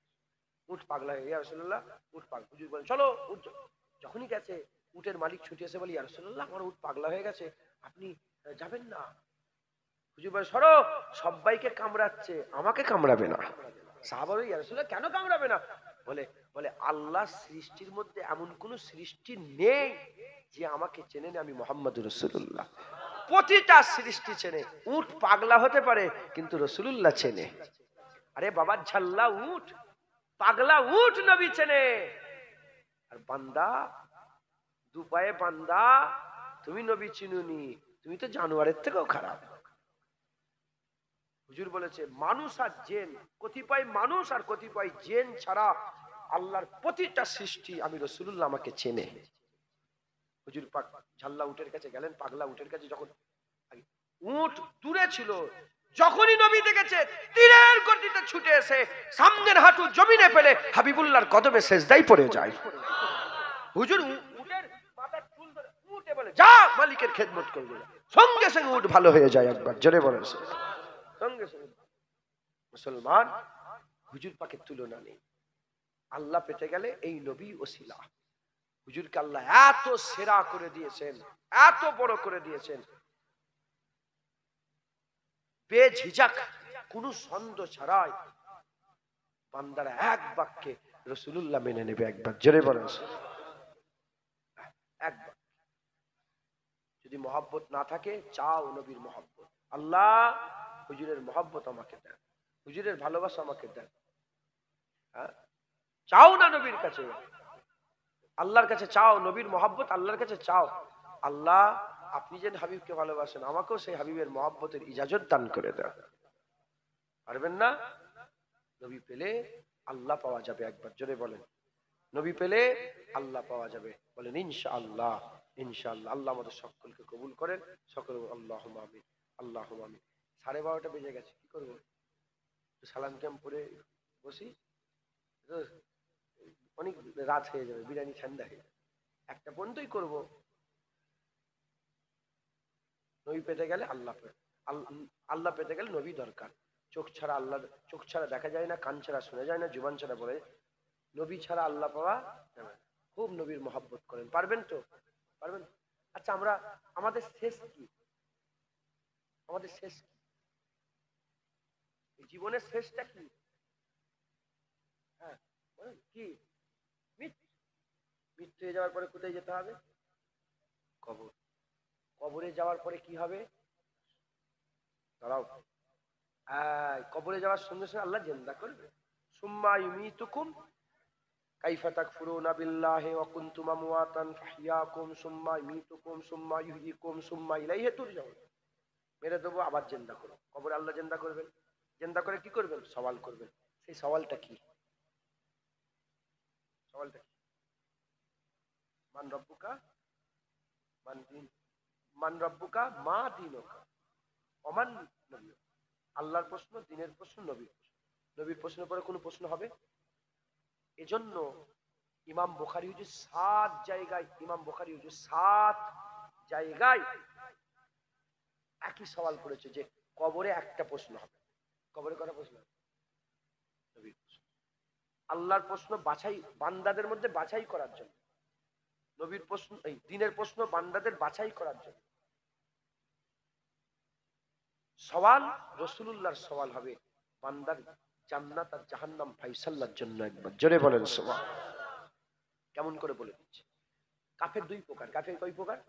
উঠ পাগলা হয়ে, ইয়া রাসূলুল্লাহ উঠ পাগলা। হুজুর বলেন চলো উঠ। যখনই গেছে উটের মালিক ছুটে এসে বলে, ইয়া রাসূলুল্লাহ আমার উঠ পাগলা হয়ে গেছে, আপনি যাবেন না। হুজুর বলে সরো, সবাইকে কামড়াচ্ছে, আমাকে কামড়াবে না। সাহাবা বলে, ইয়া রাসূলুল্লাহ কেন কামড়াবে না? বলে বলে আল্লাহ সৃষ্টির মধ্যে এমন কোন সৃষ্টি নেই যে আমাকে চেনে না, আমি মুহাম্মদুর রাসূলুল্লাহ। প্রতিটা সৃষ্টি চেনে। উট পাগলা হতে পারে কিন্তু রাসূলুল্লাহ চেনে। আরে বাবা ঝাল্লা উট, পাগলা উট নবী চেনে। আর বান্দা, দুপায়ে বান্দা, তুমি নবী চিনুনি, তুমি তো জানোয়ারের থেকেও খারাপ। হুজুর বলেছে মানুষ আর জিন, কতিপয় মানুষ আর কতিপয় জিন ছাড়া আল্লাহর প্রতিটা সৃষ্টি আমি রাসূলুল্লাহ আমাকে চেনে। হুজুর পাক ঝাল্লা উটের কাছে গেলেন, পাগলা উটের কাছে। যখন উট দূরে ছিল, যখনই নবী দেখেছে তীরের গতিতে ছুটে এসে সামনের হাঁটু জমিনে ফেলে হাবিবুল্লাহর কদমে সেজদায় পড়ে যায়। হুজুর উটের মাথার চুল ধরে উঠে বলে, যা মালিকের খেদমত করবে। সঙ্গে সঙ্গে উট ভালো হয়ে যায়। একবার জোরে বলেন সঙ্গে সঙ্গে। মুসলমান, হুজুর পাকের তুলনা নেই। আল্লাহ পেতে গেলে এই নবী ওসিলা। হুজুরকে আল্লাহ এত সেরা করে দিয়েছেন, এত বড় করে দিয়েছেন, বেঝিঝক কোন সন্দেহ ছাড়াই বান্দারা এক বাক্যে রাসূলুল্লাহ মেনে নেবে। একবার জোরে বলেন এক বাক্য। যদি মহব্বত না থাকে, চাও নবীর মহব্বত। আল্লাহ হুজুরের মহব্বত আমাকে দেন, হুজুরের ভালোবাসা আমাকে দেন। হ্যাঁ চাও না নবীর কাছে, আল্লাহর কাছে চাও নবীর মহব্বত, আল্লাহর কাছে চাও, আল্লাহ আপনি যে হাবিবকে ভালোবাসেন, আমাকেও সেই হাবিবের মহব্বতের ইজাজত দান করে দেন। পারবেন না? নবী পেলে আল্লাহ পাওয়া যাবে। একবার জোরে বলেন, নবী পেলে আল্লাহ পাওয়া যাবে। বলেন ইনশাআল্লাহ, ইনশাআল্লাহ। আল্লাহ আমাদের সকলকে কবুল করেন, সকল আল্লাহুম্মা আমিন, আল্লাহুম্মা আমিন। 12:30 বেজে গেছে, কি করবো? সালাম ক্যাম্প পরে বসি, অনেক রাত হয়ে যাবে, বিরিয়ানি ঠান্ডা হয়ে যাবে। একটা পর্যন্তই করবো। নবী পেতে গেলে আল্লাহ, আল্লাহ পেতে গেলে নবী দরকার। চোখ ছাড়া আল্লাহ, চোখ ছাড়া দেখা যায় না, কান ছাড়া শোনা যায় না, জুবান ছাড়া বলে, নবী ছাড়া আল্লাহ পাওয়া যাবে। খুব নবীর মহব্বত করেন, পারবেন তো? পারবেন? আচ্ছা আমরা, আমাদের শেষ কি? আমাদের শেষ কি? জীবনের শেষটা কি? হ্যাঁ কি? মৃত্যু হয়ে যাওয়ার পরে কোথায় যেতে হবে? কবর। কবরে যাওয়ার পরে কি হবে? দাঁড়াও, কবরে যাওয়ার সঙ্গে সঙ্গে আল্লাহ জিন্দা করবে। সুম্মা ইউমিতুকুম কাইফা তাকফুরুনা বিল্লাহি ওয়া কুনতুম আমওয়াতান ফাহইয়াকুম সুম্মা ইউমিতুকুম সুম্মা ইউহয়িকুম সুম্মা ইলাইহি তুরজাউন। মেরে দেবো, আবার জিন্দা করো। কবরে আল্লাহ জিন্দা করবেন। জিন্দা করে কি করবেন? সওয়াল করবেন। সেই সওয়ালটা কি? সওয়ালটা কি? মান রব্বুকা, মান দিন, মান রব্বুকা মা দীনুকা ওমান নবী। আল্লাহর প্রশ্ন, দ্বীনের প্রশ্ন, নবীর প্রশ্ন। নবীর প্রশ্নের পরে কোনো প্রশ্ন হবে? এজন্য ইমাম বুখারী হুজুর 7 জায়গায়, ইমাম বুখারী হুজুর 7 জায়গায় একই সওয়াল করেছে যে কবরে একটা প্রশ্ন হবে। কবরে কটা প্রশ্ন হবে? নবীর প্রশ্ন। আল্লাহর প্রশ্ন বাছাই, বান্দাদের মধ্যে বাছাই করার জন্য। নবীর প্রশ্ন, এই দ্বীনের প্রশ্ন বান্দাদের বাছাই করার জন্য। সওয়াল রাসূলুল্লাহর সওয়াল হবে বান্দার জান্নাত আর জাহান্নাম ফায়সালার জন্য। একবার জোরে বলেন সুবহান। কেমন করে বলে দিচ্ছে? কাফের দুই প্রকার। কাফের কয় প্রকার?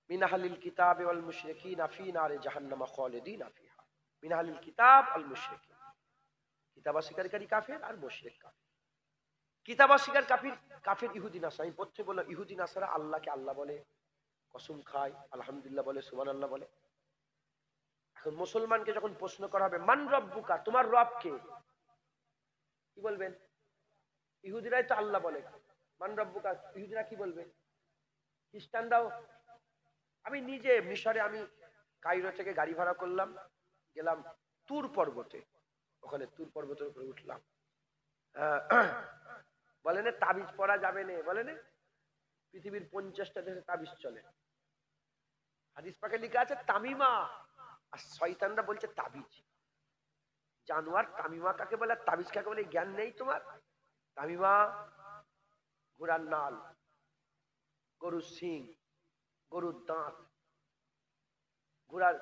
মিন আহলিল কিতাব ওয়াল মুশরিকিনা ফি নারি জাহান্নাম খালিদিনা ফিহা। মিন আহলিল কিতাব আল মুশরিকিন, কিতাব অস্বীকারী কাফের আর মুশরিক কাফের। কিতাব অস্বীকার কাফির, কাফের ইহুদি নাসারা। আমি প্রত্যেক বললাম ইহুদি নাসারা আল্লাহকে আল্লাহ বলে, কসম খায়, আলহামদুলিল্লাহ বলে, সুবহানাল্লাহ বলে। এখন মুসলমানকে যখন প্রশ্ন করা হবে মান রব্বুকা, তোমার রব কে, কি বলবেন? ইহুদিরাই তো আল্লাহ বলে মান রব্বুকা, ইহুদিরা কি বলবে? খ্রিস্টানরাও। আমি নিজে মিশরে, আমি কায়রো থেকে গাড়ি ভাড়া করলাম, গেলাম তুর পর্বতে। ওখানে তুর পর্বতের উপরে উঠলাম। বলে না তাবিজ পরা যাবে না, বলে না পৃথিবীর 50টা দেশে তাবিজ চলে। হাদিস পাকে লেখা আছে তামিমা, আর শয়তানরা বলছে তাবিজ। জানোয়ার তামিমা কাকে বলে, তাবিজ কাকে বলে জ্ঞান নেই তোমার? তামিমা ঘোড়ার নাল, গরুর শিং, গরুর দাঁত, ঘোড়ার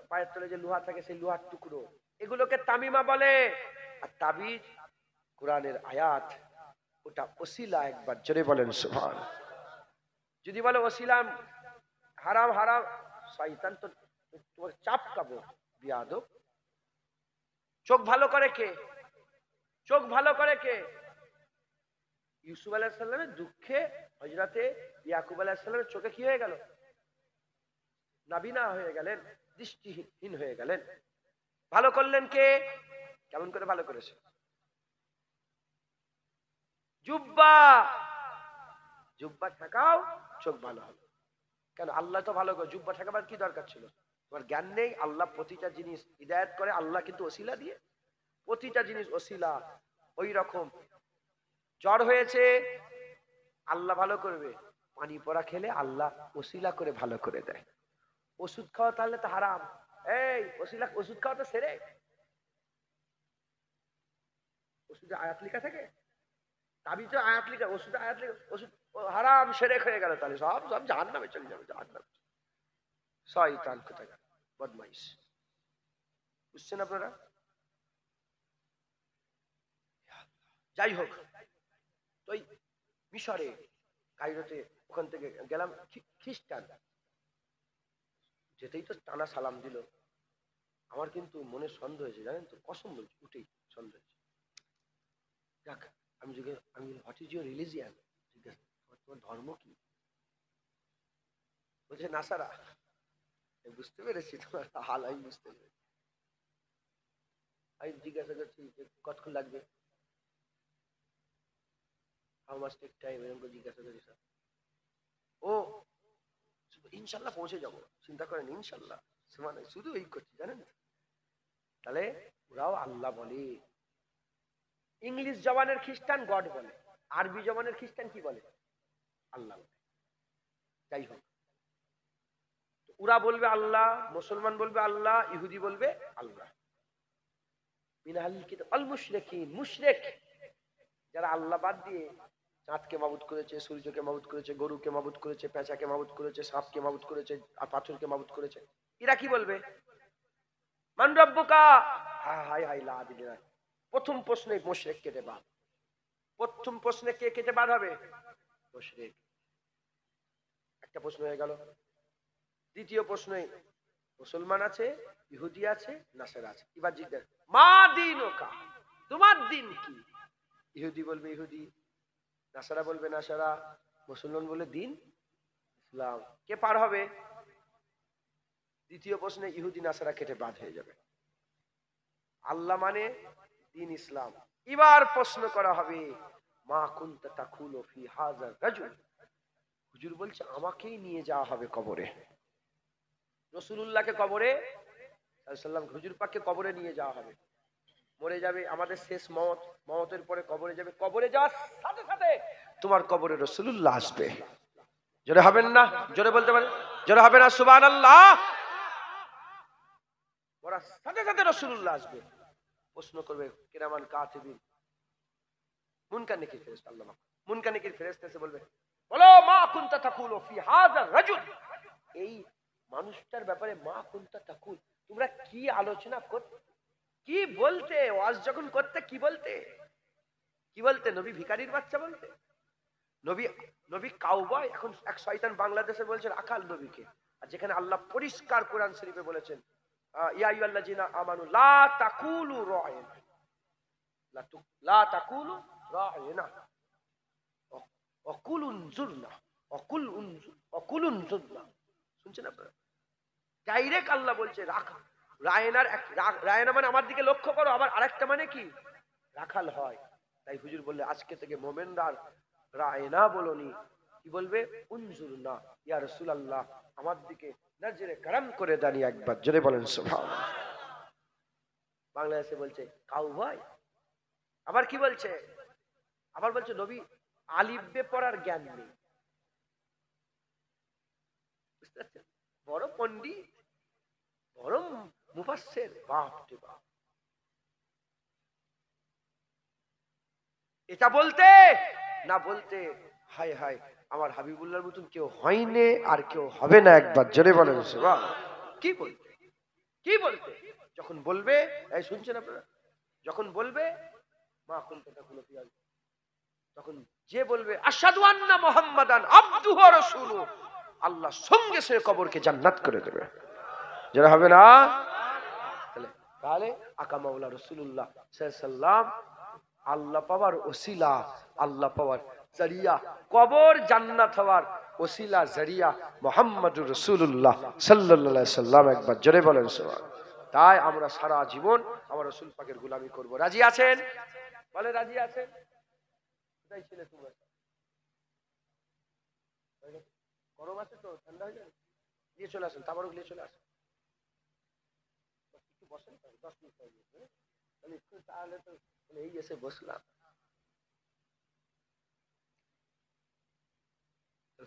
পায়ের তলে যে লোহা থাকে সেই লোহার টুকরো, এগুলোকে তামিমা বলে। আর তাবিজ কোরআনের আয়াত, ওটা ওসিলা। একবার জোরে বলেন সুবহান। যদি বলে ওসিলা হারাম হারাম, শয়তান তো তোমার চাপ খাবো বিয়াদব। চোখ ভালো করে কে? চোখ ভালো করে কে? ইউসুফ আলাইহিস সালামের দুঃখে হযরতে ইয়াকুব আলাইহিস সালামের চোখে কি হয়ে গেল? নাবিনা হয়ে গেলেন, দৃষ্টিহীন হয়ে গেলেন। ভালো করলেন কে? কেমন করে ভালো করেছে? জুব্বা, জুব্বা ঠাকাও, চোখ ভালো হবে। কেন? আল্লাহ তো ভালো করে, জুব্বা ঠাকাবার কি দরকার ছিল? তোমার জ্ঞান নেই? আল্লাহ প্রতিটা জিনিস হিদায়াত করে, আল্লাহ কিন্তু ওসিলা দিয়ে, প্রতিটা জিনিস ওসিলা। ওই রকম জ্বর হয়েছে, আল্লাহ ভালো করবে। পানি পড়া খেলে আল্লাহ ওসিলা করে ভালো করে দেয়। ওষুধ খাওয়া তাহলে তো হারাম। এই ওসিলা, ওষুধ খাওয়া তো সেরে। ওষুধে আয়াত লেখা থাকে, তাবিজে আয়াত লেখা, ওষুধে আয়াত লেখা, ওষুধ হারাম সেরেক হয়ে গেল, তাহলে সব সব জাহান্নামে চলে যাবে, জাহান্নামে। শয়তান কোথাকার, বদমাইশ। বুঝছেন আপনারা? যাই হোক, তো মিশরে কায়রোতে, ওখান থেকে গেলাম খ্রিস্টান, যেতেই তো টানা সালাম দিল। আমার কিন্তু মনে সন্দেহ হয়েছে, জানেন তো, কসম বলছি, উঠেই সন্দেহ হয়েছে। যাক, আমি হোয়াট ইজ ইউর রিলিজিয়ান, জিজ্ঞাসা, তোমার ধর্ম কি? বলছে নাসারা। বুঝতে পেরেছি তোমার হাল, আমি বুঝতে পেরেছি। আমি জিজ্ঞাসা করছি কতক্ষণ লাগবে, হাউ মাচ টেক টাইম, এরকম জিজ্ঞাসা করি। স্যার ও ইনশাল্লাহ পৌঁছে যাবো, চিন্তা করেন, ইনশাল্লাহ। মানে শুধু এই করছি, জানেন। তাহলে ওরাও আল্লাহ বলে। ইংলিশ জবানের খ্রিস্টান গড বলে, আরবি জবানের খ্রিস্টান কি বলে? আল্লাহ বলে। যাই হোক, ওরা বলবে আল্লাহ, মুসলমান বলবে আল্লাহ, ইহুদি বলবে আল্লাহ। মিনাহালিল কিতাব আল মুশরিকিন, মুশরিক যারা আল্লাহ বাদ দিয়ে চাঁদকে মাবুদ করেছে, সূর্যকে মাবুদ করেছে, গরুকে মাবুদ করেছে, পেঁচাকে মাবুদ করেছে, সাপকে মাবুদ করেছে, আর পাথরকে মাবুদ করেছে, এরা কি বলবে? মান রব্বুকা, হাই হাই লা দিনা। প্রথম প্রশ্নে মুশরিক কেটে বাদ। প্রথম প্রশ্নে কে কেটে বাদ হবে? মুশরিক। একটা প্রশ্ন হয়ে গেল। দ্বিতীয় প্রশ্নে মুসলমান আছে, ইহুদি আছে, নাসারা আছে। এবার জিজ্ঞাসা, মা দীনুকা, তোমার দিন কি? ইহুদি বলবে ইহুদি, নাসারা বলবে নাসারা, মুসলমান বলে দিন ইসলাম। কে পার হবে? দ্বিতীয় প্রশ্নে ইহুদি নাসারা কেটে বাদ হয়ে যাবে। আল্লাহ মানে দিন ইসলাম। এবার প্রশ্ন করা হবে, মা কুনতা তাকুলু ফি হাযা রাজুল, হুজুর বলছে আমাকেই নিয়ে যাওয়া হবে কবরে। রাসূলুল্লাহকে কবরে, সাল্লাল্লাহু হুজুর পাককে কবরে নিয়ে যাওয়া হবে। মরে যাবে, আমাদের শেষ মওত, মওতের পরে কবরে যাবে। কবরে যাওয়ার সাথে সাথে তোমার কবরে রাসূলুল্লাহ আসবে। জোরে হবেন না? জোরে বলতে পারেন, জোরে হবে না? সুবহানাল্লাহ। ওরা সাথে সাথে রাসূলুল্লাহ আসবে। প্রশ্ন করবে কিরামান কাতিবিন, মুনকার নেকির ফেরেশতা, আল্লাহ মুনকার নেকির ফেরেশতা এসে বলবে, বলো মা কুনতা তাকুলু ফি হাযা রাজুল, এই মানুষটার ব্যাপারে মা কুনতা তাকুল, তোমরা কি আলোচনা করতে, কি বলতে, ওয়াজ যখন করতে কি বলতে, কি বলতে? নবী ভিখারির বাচ্চা বলতে, নবী নবী কাউবয়। এখন এক শয়তান বাংলাদেশে বলছে রাখাল নবীকে, আর যেখানে আল্লাহ পরিষ্কার কোরআন শরীফে বলেছেন ইয়া আইয়ুহাল্লাযিনা আমানু লা তাকুলু রায়না, লা তাকুলু রায়না ওয়াকুলু উনজুরনা ওয়াকুলু উনজুরনা। শুনছেন আপনারা? ডাইরেক্ট আল্লাহ বলছে রাখা, রায়নার রায়না মানে আমার দিকে লক্ষ্য করো, আবার আরেকটা মানে কি রাখাল হয়। তাই হুজুর বললে আজকে থেকে মোমেনদার রায়না বলনি, কি বলবে? উনজুরনা ইয়া রাসূলুল্লাহ, আমার দিকে নজরে করম করে দাঁড়িয়ে একবার জোরে বলেন সুবহানাল্লাহ। বাংলাদেশে বলছে কাউ ভাই, আবার কি বলছে? আবার বলছে নবী আলিফ বে পড়ার জ্ঞান নেই। বুঝতে পারছেন? বড় পণ্ডিত, বড় মুফাসসির, বাপ রে বাপ। এটা বলতে না বলতে হায় হায় আমার হাবিবুল্লাহর মতন কেউ হয়নি আর কেউ হবে না, একবার জোরে বলেন সুবহানাল্লাহ। কি বলতে, কি বলতে? যখন বলবে, এই শুনছেন আপনারা, যখন বলবে মা কুনতা তাকুলু ফি, তখন যে বলবে আশহাদু আন্না মুহাম্মাদান আবদুহু ওয়া রাসূলুহু, আল্লাহ সঙ্গে সঙ্গে কবরকে জান্নাত করে দেবে। যারা হবে না তাহলে আকা মাওলা রাসূলুল্লাহ সাল্লাল্লাহু আলাইহি ওয়াসাল্লাম আল্লাহ পাওয়ার ওসিলা, আল্লাহ পাওয়ার জরিয়া, কবর জান্নাত হওয়ার ওসিলা জরিয়া মুহাম্মদুর রাসূলুল্লাহ সাল্লাল্লাহু আলাইহি ওয়াসাল্লাম, একবার জোরে বলেন সুবহানাল্লাহ। তাই আমরা সারা জীবন আমার রাসূল পাকের গোলামি করব। রাজি আছেন? বলে রাজি আছেন? কোথায় ছিলে তোমরা? গরম আছে তো, ঠান্ডা হয়ে যাবে, নিয়ে চলে আসেন, তাবারক নিয়ে চলে আসেন। একটু বসেন, 10 মিনিট হয়ে গেছে, তাহলে তো এই এসে বসলাম।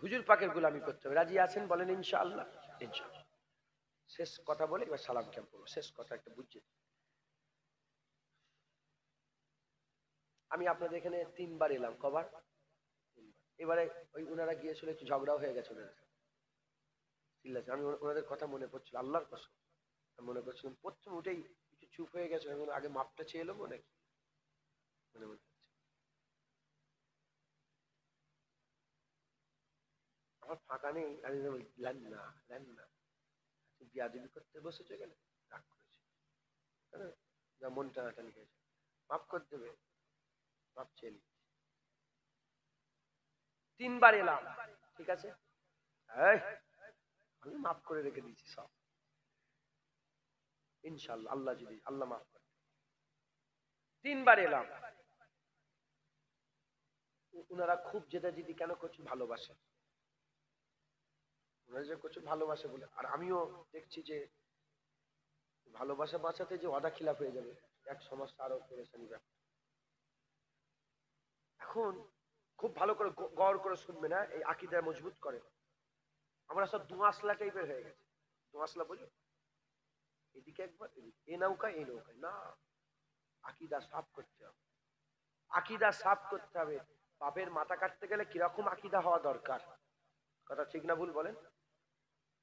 হুজুর পাকের গোলামি করতে হবে। রাজি আছেন? বলেন ইনশাআল্লাহ। ইনশাআল্লাহ। শেষ কথা বলে এবার সালাম ক্যাম্প করবো। শেষ কথা একটা বুঝছি, আমি আপনাদের এখানে 3 বার এলাম। কবার? 3 বার। এবারে ওই ওনারা গিয়েছিল, একটু ঝগড়াও হয়ে গেছে ওনাদের সাথে। আমি ওনাদের কথা মনে পড়ছিল, আল্লাহর কসম মনে করছিলাম। প্রথম উঠেই একটু চুপ হয়ে গেছে, আগে মাপটা চেয়ে এলো মনে মনে মনে আমার ফাঁকা নেই। আমি লেন না লেন না, বিয়াদবি করতে বসেছে, গেলে রাগ করেছে, যা মন টানাটানি হয়েছে, মাফ করে দেবে, মাফ চেয়ে নিচ্ছি। 3 বার এলাম, ঠিক আছে, আমি মাফ করে রেখে দিয়েছি সব, ইনশাআল্লাহ। আল্লাহ যদি আল্লাহ মাফ করে। 3 বার এলাম। ওনারা খুব জেদাজিদি কেন করছে? ভালোবাসে, ওনারা যে করছে ভালোবাসে বলে। আর আমিও দেখছি যে ভালোবাসা বাঁচাতে যে ওয়াদা খিলাফ হয়ে যাবে, এক সমস্যা আরো পেরেশানি ব্যাপার। এখন খুব ভালো করে গড় করে শুনবে না, এই আকীদা মজবুত করে। আমরা সব দুয়াসলা টাইপের হয়ে গেছে। দুয়াসলা বলি, এদিকে একবার এ নৌকা এই নৌকায় না, আকীদা সাফ করতে হবে। আকীদা সাফ করতে হবে। বাপের মাথা কাটতে গেলে কিরকম আকীদা হওয়া দরকার? কথা ঠিক না ভুল বলেন?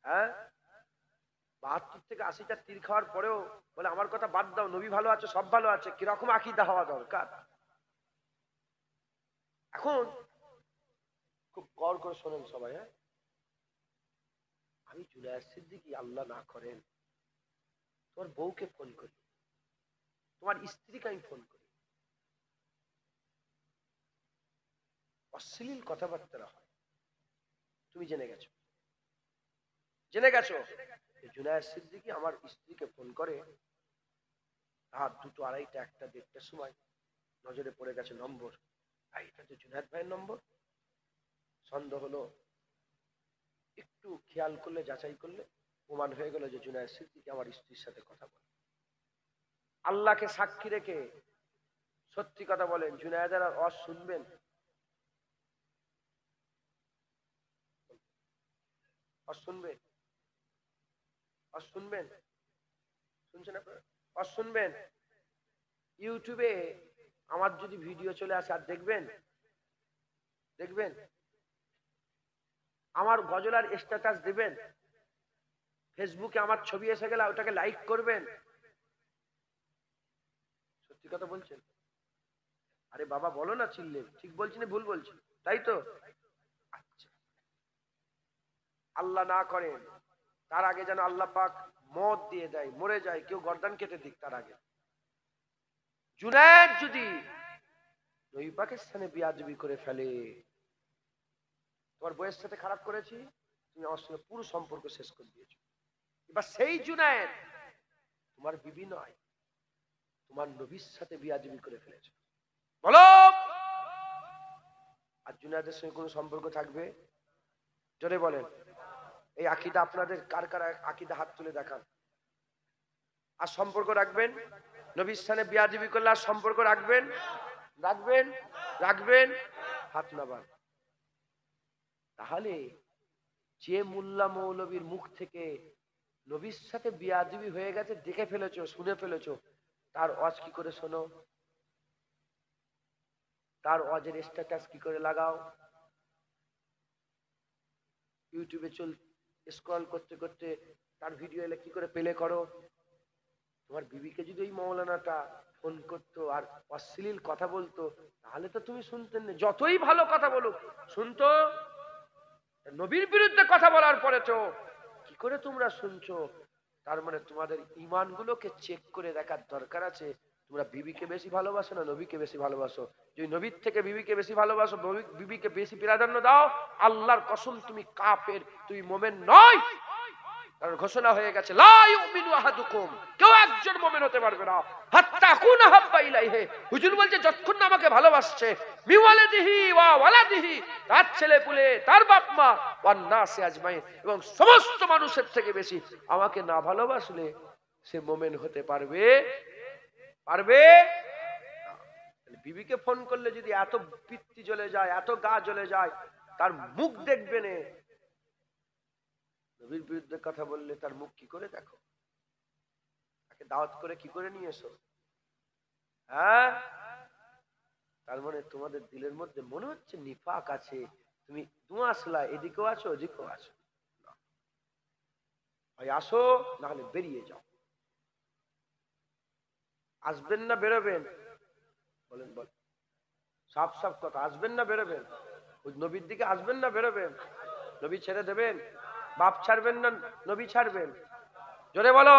হ্যাঁ, ৭২ থেকে ৮০টা তীর খাওয়ার পরেও বলে আমার কথা বাদ দাও, নবী ভালো আছে, সব ভালো আছে। কিরকম আকীদা হওয়া দরকার? এখন খুব গড় করে শোনেন সবাই। হ্যাঁ, আমি জুনায়েদ সিদ্দিকী, আল্লাহ না করেন, তোমার বউকে ফোন করি, তোমার স্ত্রীকে আমি ফোন করি, অশ্লীল কথাবার্তা হয়, তুমি জেনে গেছো, জেনে গেছো। জুনায়েদ সিদ্দিকী আমার স্ত্রীকে ফোন করে রাত 2টো, 2:30, 1টা, 1:30টার সময়। নজরে পড়ে গেছে নম্বর, এটা তো জুনায়েদ ভাইয়ের নম্বর। সন্দেহ হলো, একটু খেয়াল করলে, যাচাই করলে প্রমাণ হয়ে গেল যে জুনায়েদ সিদ্দিকী আমার স্ত্রীর সাথে কথা বলে। আল্লাহকে সাক্ষী রেখে সত্যি কথা বলেন, জুনায়েদের আর ওয়াজ শুনবেন? ওয়াজ শুনবেন? ওয়াজ শুনবেন? শুনছেন আপনারা? ওয়াজ শুনবেন? ইউটিউবে আমার যদি ভিডিও চলে আসে আর দেখবেন? দেখবেন? আমার গজলার স্ট্যাটাস দিবেন? ফেসবুকে আমার ছবি এসে গেলে ওটাকে লাইক করবেন? সত্যি কথা বলছেন? আরে বাবা বলো না, চিনলে ঠিক বলছি না ভুল বলছি? তাই তো? আচ্ছা, আল্লাহ না করেন তার আগে যেন আল্লাহ পাক মত দিয়ে দেয়, মরে যায়, কেউ গর্দান কেটে দিক তার আগে। জুনায়েদ যদি নবী পাকের স্থানে বিয়াদবি করে ফেলে, তোমার বইয়ের সাথে খারাপ করেছি, তুমি আমার সঙ্গে পুরো সম্পর্ক শেষ করে দিয়েছো। এবার সেই জুনায়েদ তোমার বিবি নয়, তোমার নবীর সাথে বিয়াদবি করে ফেলেছে, বলো। আর জুনায়েদের সঙ্গে কোনো সম্পর্ক থাকবে? জোরে বলেন। এই আকীদা আপনাদের কার কার আকীদা হাত তুলে দেখান। আর সম্পর্ক রাখবেন? নবীর স্থানে বিয়াদবি করলে আর সম্পর্ক রাখবেন? রাখবেন? রাখবেন? হাত নামান। তাহলে যে মোল্লা মৌলবীর মুখ থেকে নবীর সাথে বিয়াদবি হয়ে গেছে দেখে ফেলেছো, শুনে ফেলেছো, তার ওয়াজ কি করে শোনো? তার ওয়াজের স্ট্যাটাস কি করে লাগাও? ইউটিউবে স্ক্রল করতে করতে তার ভিডিও এলে কি করে প্লে করো? তোমার বিবিকে যদি ওই মৌলানাটা ফোন করতো আর অশ্লীল কথা বলতো, তাহলে তো তুমি শুনতেন না। যতই ভালো কথা বলুক শুনতো? নবীর বিরুদ্ধে কথা বলার পরে তো কি করে তোমরা শুনছো? তার মানে তোমাদের ঈমানগুলোকে চেক করে দেখার দরকার আছে, তোমরা বিবিকে বেশি ভালোবাসো না নবীকে বেশি ভালোবাসো? যদি নবীর থেকে বিবিকে বেশি ভালোবাসো, বিবিকে বেশি প্রাধান্য দাও, আল্লাহর কসম তুমি কাফের, তুমি মুমিন নয়। কারণ ঘোষণা হয়ে গেছে, লা ইউমিনু আহাদুকুম, কেউ একজন মুমিন হতে পারবে না হাত্তা কুনা হাব্বা ইলাইহি। হুজুর বলছে যতক্ষণ না আমাকে ভালোবাসছে, মিওয়ালাদিহি ওয়া ওয়ালাদিহি, তার ছেলে পুলে, তার বাপ মা, ওয়ান নাসি আজমাইন, এবং সমস্ত মানুষের থেকে বেশি আমাকে না ভালোবাসলে সে মুমিন হতে পারবে? পারবে? বিবিকে ফোন করলে যদি এত পিত্তি জ্বলে যায়, এত গা জ্বলে যায়, তার মুখ দেখবে না। নবীর বিরুদ্ধে কথা বললে তার মুখ কি করে দেখো? তাকে দাওয়াত করে কি করে নিয়ে এসো? হ্যাঁ, তার মানে তোমাদের দিলের মধ্যে মনে হচ্ছে নিফাক আছে। তুমি দুয়াসলা, এদিকেও আছো ওদিকেও আছো। ভাই আসো, না হলে বেরিয়ে যাও। আসবেন না বেরোবেন? বলেন বল, সাফ সাফ কথা, আসবেন না বেরোবেন? ওই নবীর দিকে আসবেন না বেরোবেন? নবী ছেড়ে দেবেন? বাপ ছাড়বেন না নবী ছাড়বেন? জোরে বলো।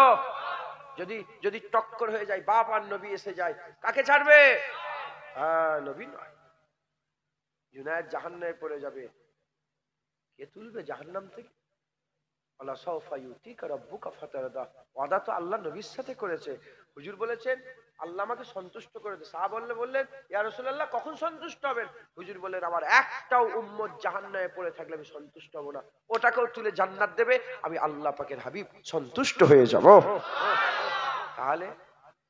যদি যদি টক্কর হয়ে যায়, বাপ আর নবী এসে যায়, কাকে ছাড়বে? হ্যাঁ, নবী নয়। জুনায়েদ জাহান্নামে পড়ে যাবে, কে তুলবে জাহান্নাম থেকে? আল্লাহ সাউফা ইউতিকা রাব্বুকা ফাতারদা, ওয়াদা তো আল্লাহ নবীর সাথে করেছে। হুজুর বলেছেন আল্লাহ আমাকে সন্তুষ্ট করে দে। সাহাবা বললেন ইয়া রাসূলুল্লাহ কখন সন্তুষ্ট হবেন? হুজুর বললেন আমার একটাও উম্মত জাহান্নামে পড়ে থাকলে আমি সন্তুষ্ট হব না, ওটাকেও তুলে জান্নাত দেবে, আমি আল্লাহ পাকের হাবিব সন্তুষ্ট হয়ে যাব। তাহলে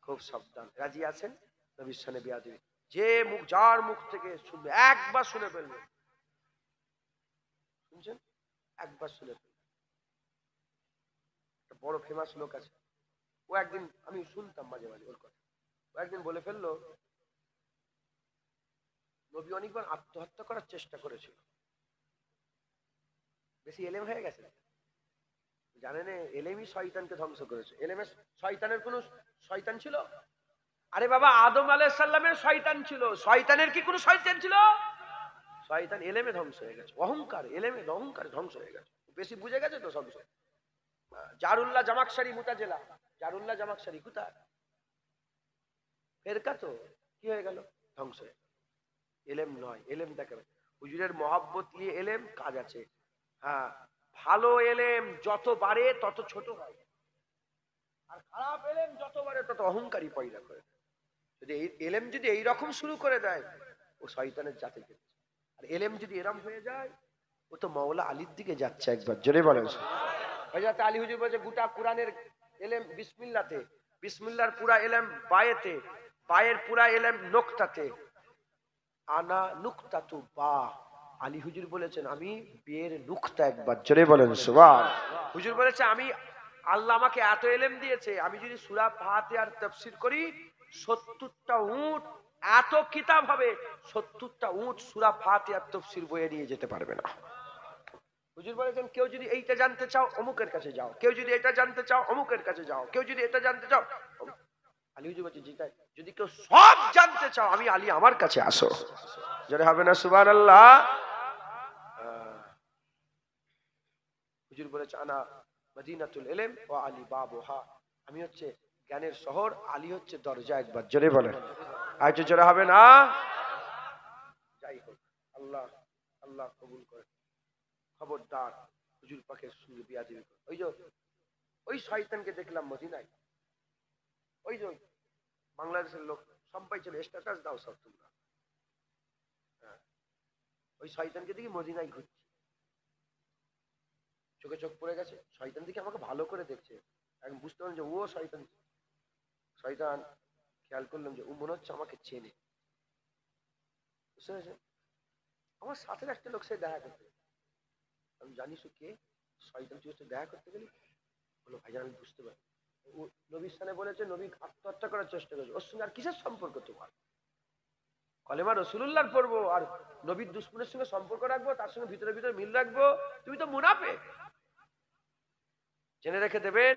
খুব সাবধান। রাজি আছেন? নবীর সামনে বিয়াদবি যে মুখ, যার মুখ থেকে শুনবে, একবার শুনে ফেলবে, শুনছেন? একবার শুনে ফেলবে। একটা বড় ফেমাস লোক আছে, ও একদিন, আমি শুনতাম মাঝে মাঝে ওর কথা, ও একদিন বলে ফেললো নবী অনেকবার আত্মহত্যা করার চেষ্টা করেছিল। বেশি এলেম হয়ে গেছে, জানেন? এলেমই শয়তানকে ধ্বংস করেছে। এলেমে শয়তানের কোন শয়তান ছিল? আরে বাবা, আদম আলাইহিস সালামের শয়তান ছিল, শয়তানের কি কোনো শয়তান ছিল? শয়তান এলেমে ধ্বংস হয়ে গেছে, অহংকার, এলেমে অহংকারে ধ্বংস হয়ে গেছে, বেশি বুঝে গেছে তো সব। জারুল্লাহ জামাকশারি মুতাজিলা, জারুল্লাহ জামাকশারি কোথায়? ফেরকা তো, কি হয়ে গেল? ধ্বংস হয়ে গেল। এলেম নয়, এলেম দেখে হুজুরের মহব্বত নিয়ে এলেম কাজ আছে। হ্যাঁ, ভালো এলেম যত বাড়ে তত ছোট হয়, আর খারাপ এলেম যত বাড়ে তত অহংকারী পয়দা করে। যদি এই এলেম যদি এইরকম শুরু করে দেয়, ও শয়তানের জাতে গেছে। আর এলেম যদি এরম হয়ে যায়, ও তো মাওলা আলীর দিকে যাচ্ছে। একবার জোরে বলেন। হযরত আলী হুজুর বলেছে গোটা কোরআনের এলেম বিসমিল্লাহতে, বিসমিল্লাহর পুরা এলেম বায়েতে, বায়ের পুরা এলেম নোক্তাতে, আনা নুকতাতু বা। আলী হুজুর বলেছেন আমি বিয়ের নুকতা। একবার জোরে বলেন সুবহান। হুজুর বলেছে আমি, আল্লাহ আমাকে এত এলেম দিয়েছে, আমি যদি সূরা ফাতিহার তাফসীর করি ৭০টা উট, এত কিতাব হবে, ৭০টা উট সূরা ফাতিহার তাফসীর বয়ে নিয়ে যেতে পারবে না। হুজুর বলেছেন কেউ যদি এইটা জানতে চাও অমুকের কাছে যাও, কেউ যদি এটা জানতে চাও অমুকের কাছে যাও, কেউ যদি এটা জানতে চাও আলী হুজুর বলছে যদি কেউ সব জানতে চাও আমি আলী আমার কাছে আসো। জোরে হবে না সুবহানাল্লাহ? হুজুর বলেছে আনা মদিনাতুল ইলম ওয়া আলী বাবুহা, আমি হচ্ছে জ্ঞানের শহর, আলী হচ্ছে দরজা। একবার জোরে বলেন, আর জোরে হবে না? যাই হোক, আল্লাহ আল্লাহ কবুল করে। খবরদার হুজুর পাকের সঙ্গে বিয়াদবি করে। ওই শয়তানকে দেখলাম মদিনায়, ওই যে বাংলাদেশের লোক সবাই চলে স্ট্যাটাস দাও সব তোমরা, ওই শয়তানকে দেখি মদিনায় ঘুরছি, চোখে চোখ পড়ে গেছে। শয়তান দেখি আমাকে ভালো করে দেখছে, এখন বুঝতে পারলাম যে ও শয়তান। শয়তান খেয়াল করলাম যে ও মনে হচ্ছে আমাকে চেনে, বুঝতে পেরেছে? আমার সাথে একটা লোক সে দেখা করতে, আমি জানিস ও কে? শয়তান তুই দেখা করতে গেলি? বলো ভাইজান আমি বুঝতে পারি, ও নবীর সামনে বলেছে, নবী আত্মহত্যা করার চেষ্টা করেছে, ওর সঙ্গে আর কিসের সম্পর্ক তোমার? কলেমা রসুলুল্লাহর পড়বো আর নবীর দুশ্মনের সঙ্গে সম্পর্ক রাখবো, তার সঙ্গে ভিতরে ভিতরে মিল রাখবো? তুমি তো মুনাফিক। জেনে রেখে দেবেন